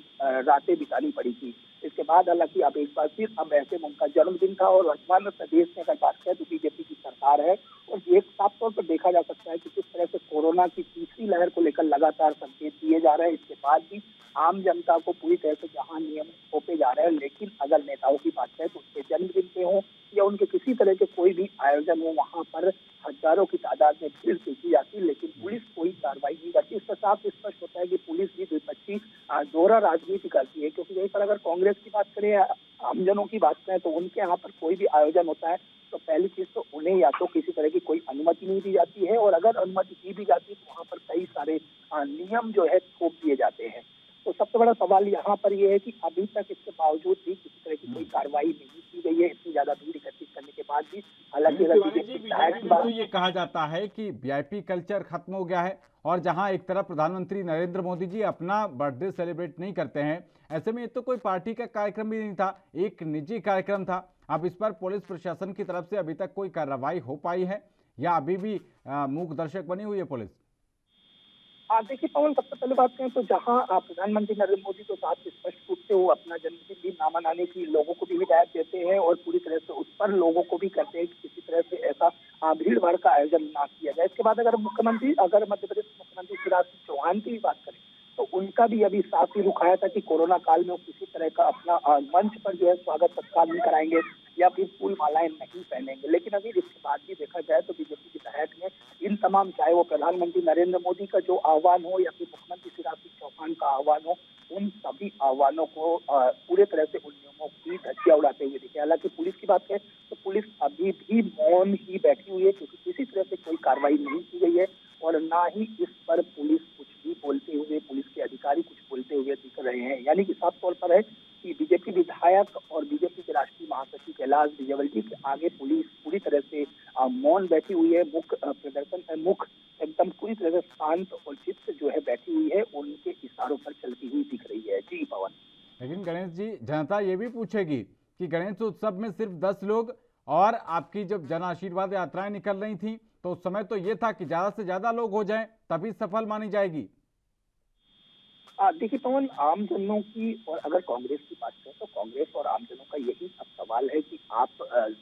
रातें बितानी पड़ी थी। इसके बाद हालांकि अब एक बार फिर अब ऐसे में उनका जन्मदिन था और वर्तमान में प्रदेश में अगर बात करें तो बीजेपी की सरकार है और एक साफ तौर पर देखा जा सकता है कि किस तरह से कोरोना की तीसरी लहर को लेकर लगातार संकेत दिए जा रहे हैं। इसके बाद भी आम जनता को पूरी तरह से जहां नियम थोपे जा रहे हैं, लेकिन अगर नेताओं की बात करें तो उनके जन्मदिन पे हो या उनके किसी तरह के कोई भी आयोजन हो वहां पर हजारों की तादाद में भीड़ देखी जाती है, लेकिन पुलिस कोई कार्रवाई नहीं करती। इससे साफ स्पष्ट होता है कि पुलिस भी विपक्षी दोहरा राजनीति करती है। क्योंकि यहीं पर अगर कांग्रेस की बात करें या आमजनों की बात करें तो उनके यहाँ पर कोई भी आयोजन होता है तो पहली चीज तो उन्हें या तो किसी तरह की कोई अनुमति नहीं दी जाती है और अगर अनुमति दी भी जाती है तो वहाँ पर कई सारे नियम जो है थोप दिए जाते हैं। तो सबसे बड़ा सवाल यहाँ पर यह है कि अभी तक इसके बावजूद भी किसी तरह की कोई कार्रवाई नहीं की गई है, इतनी ज्यादा भीड़ एकत्रित करने के बाद भी। हालांकि अगर बीजेपी में तो ये कहा जाता है कि वीआईपी कल्चर खत्म हो गया है और जहां एक तरफ प्रधानमंत्री नरेंद्र मोदी जी अपना बर्थडे सेलिब्रेट नहीं करते हैं, ऐसे में ये तो कोई पार्टी का कार्यक्रम भी नहीं था, एक निजी कार्यक्रम था। अब इस पर पुलिस प्रशासन की तरफ से अभी तक कोई कार्रवाई हो पाई है या अभी भी मूक दर्शक बनी हुई है पुलिस? देखिए पवन, सबसे पहले बात करें तो जहां प्रधानमंत्री नरेंद्र मोदी तो साथ स्पष्ट रूप से वो अपना जन्मदिन भी ना मनाने की लोगों को भी हिदायत देते हैं और पूरी तरह से उस पर लोगों को भी कहते हैं कि किसी तरह से ऐसा भीड़ भाड़ का आयोजन ना किया जाए। इसके बाद अगर मध्य प्रदेश मुख्यमंत्री शिवराज सिंह चौहान की भी बात करें तो उनका भी अभी साफ ही रुख आया था कि कोरोना काल में वो किसी तरह का अपना मंच पर जो है स्वागत सत्कार नहीं कराएंगे या फिर फूल मालाएं नहीं पहनेंगे। लेकिन अभी इसके बाद भी देखा जाए तो बीजेपी विधायक ने इन तमाम, चाहे वो प्रधानमंत्री नरेंद्र मोदी का जो आह्वान हो या फिर मुख्यमंत्री शिवराज सिंह चौहान का आह्वान हो, उन सभी आह्वानों को पूरे तरह से उन नियमों की धज्जियां उड़ाते हुए दिखे। हालांकि पुलिस की बात करें तो पुलिस अभी भी मौन ही बैठी हुई है क्योंकि किसी तरह से कोई कार्रवाई नहीं की गई है और ना ही इस पर पुलिस कुछ भी बोलते हुए, पुलिस के अधिकारी कुछ बोलते हुए दिख रहे हैं। यानी कि साफ तौर पर है कि बीजेपी विधायक और बीजेपी के राष्ट्रीय महासचिव कैलाश विजयवर्गीय के आगे पुलिस पूरी तरह से मौन बैठी हुई है। मुख एकदम पूरी तरह से शांत और चित्त जो है बैठी हुई है, उनके इशारों पर चलती हुई दिख रही है। जी पवन। लेकिन गणेश जी, जनता ये भी पूछेगी कि गणेश उत्सव में सिर्फ 10 लोग और आपकी जब जन आशीर्वाद यात्राएं निकल रही थी तो उस समय तो ये था कि ज्यादा से ज्यादा लोग हो जाएं तभी सफल मानी जाएगी। देखिए पवन, आमजनों की और अगर कांग्रेस की बात करें तो कांग्रेस और आमजनों का यही अब सवाल है कि आप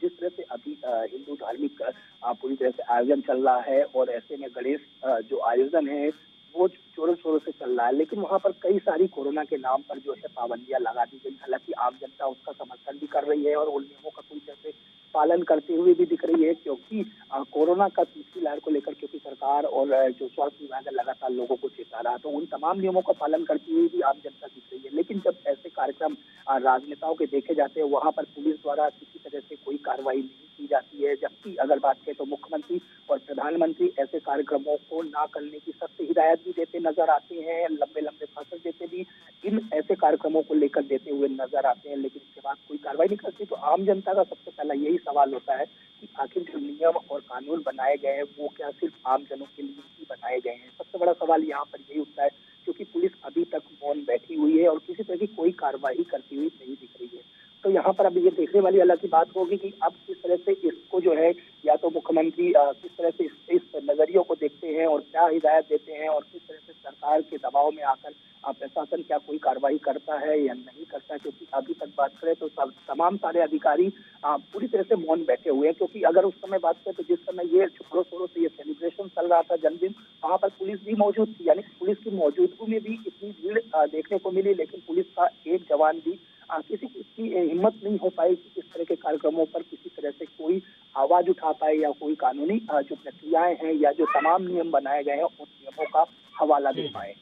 जिस तरह से अभी हिंदू धार्मिक पूरी तरह से आयोजन चल रहा है और ऐसे में गणेश जो आयोजन है वो जोरों शोरों से चल रहा है, लेकिन वहां पर कई सारी कोरोना के नाम पर जो है पाबंदियां लगा दी गई। हालांकि आम जनता उसका समर्थन भी कर रही है और उन नियमों का पूरी तरह से पालन करते हुए भी दिख रही है क्योंकि कोरोना का तीसरी लहर को लेकर क्योंकि सरकार और जो स्वास्थ्य विभाग है लगातार लोगों को चेता रहा, तो उन तमाम नियमों का पालन करती हुई भी आम जनता दिख रही है। लेकिन जब ऐसे कार्यक्रम राजनेताओं के देखे जाते हैं वहां पर पुलिस द्वारा किसी तरह से कोई कार्रवाई नहीं की जाती है, जबकि अगर बात करें तो मुख्यमंत्री और प्रधानमंत्री ऐसे कार्यक्रमों को ना करने की सख्त हिदायत भी देते नजर आते हैं, लंबे लंबे भाषण देते भी इन ऐसे कार्यक्रमों को लेकर देते हुए नजर आते हैं, लेकिन इसके बाद कोई कार्रवाई नहीं करती। तो आम जनता का सबसे पहला यही सवाल होता है कि आखिर जो नियम और कानून बनाए गए हैं वो क्या सिर्फ आम जनों के लिए ही बनाए गए हैं। सबसे बड़ा सवाल यहाँ पर यही उठता है क्योंकि पुलिस अभी तक मौन बैठी हुई है और किसी तरह की कोई कार्रवाई करती हुई नहीं दिख रही है। तो यहाँ पर अभी ये देखने वाली अलग की बात होगी कि अब किस तरह से इसको जो है या तो मुख्यमंत्री किस तरह से इस नजरियों को देखते हैं और क्या हिदायत देते हैं और किस तरह से सरकार के दबाव में आकर प्रशासन क्या कोई कार्रवाई करता है या नहीं करता, क्योंकि अभी तक बात करें तो तमाम सारे अधिकारी पूरी तरह से मौन बैठे हुए हैं। क्योंकि अगर उस समय बात करें तो जिस समय ये जोरों शोरों से ये सेलिब्रेशन चल रहा था जन्मदिन, वहाँ पर पुलिस भी मौजूद थी, यानी पुलिस की मौजूदगी में भी इतनी भीड़ देखने को मिली, लेकिन पुलिस का एक जवान भी किसी की हिम्मत नहीं हो पाई कि इस तरह के कार्यक्रमों पर किसी तरह से कोई आवाज उठा पाए या कोई कानूनी जो प्रक्रियाएं हैं या जो तमाम नियम बनाए गए हैं उन नियमों का हवाला दे पाए।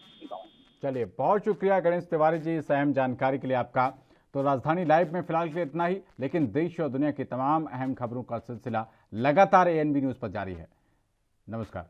चलिए, बहुत शुक्रिया गणेश तिवारी जी इस अहम जानकारी के लिए आपका। तो राजधानी लाइव में फिलहाल के लिए इतना ही, लेकिन देश और दुनिया की तमाम अहम खबरों का सिलसिला लगातार ANB न्यूज़ पर जारी है। नमस्कार।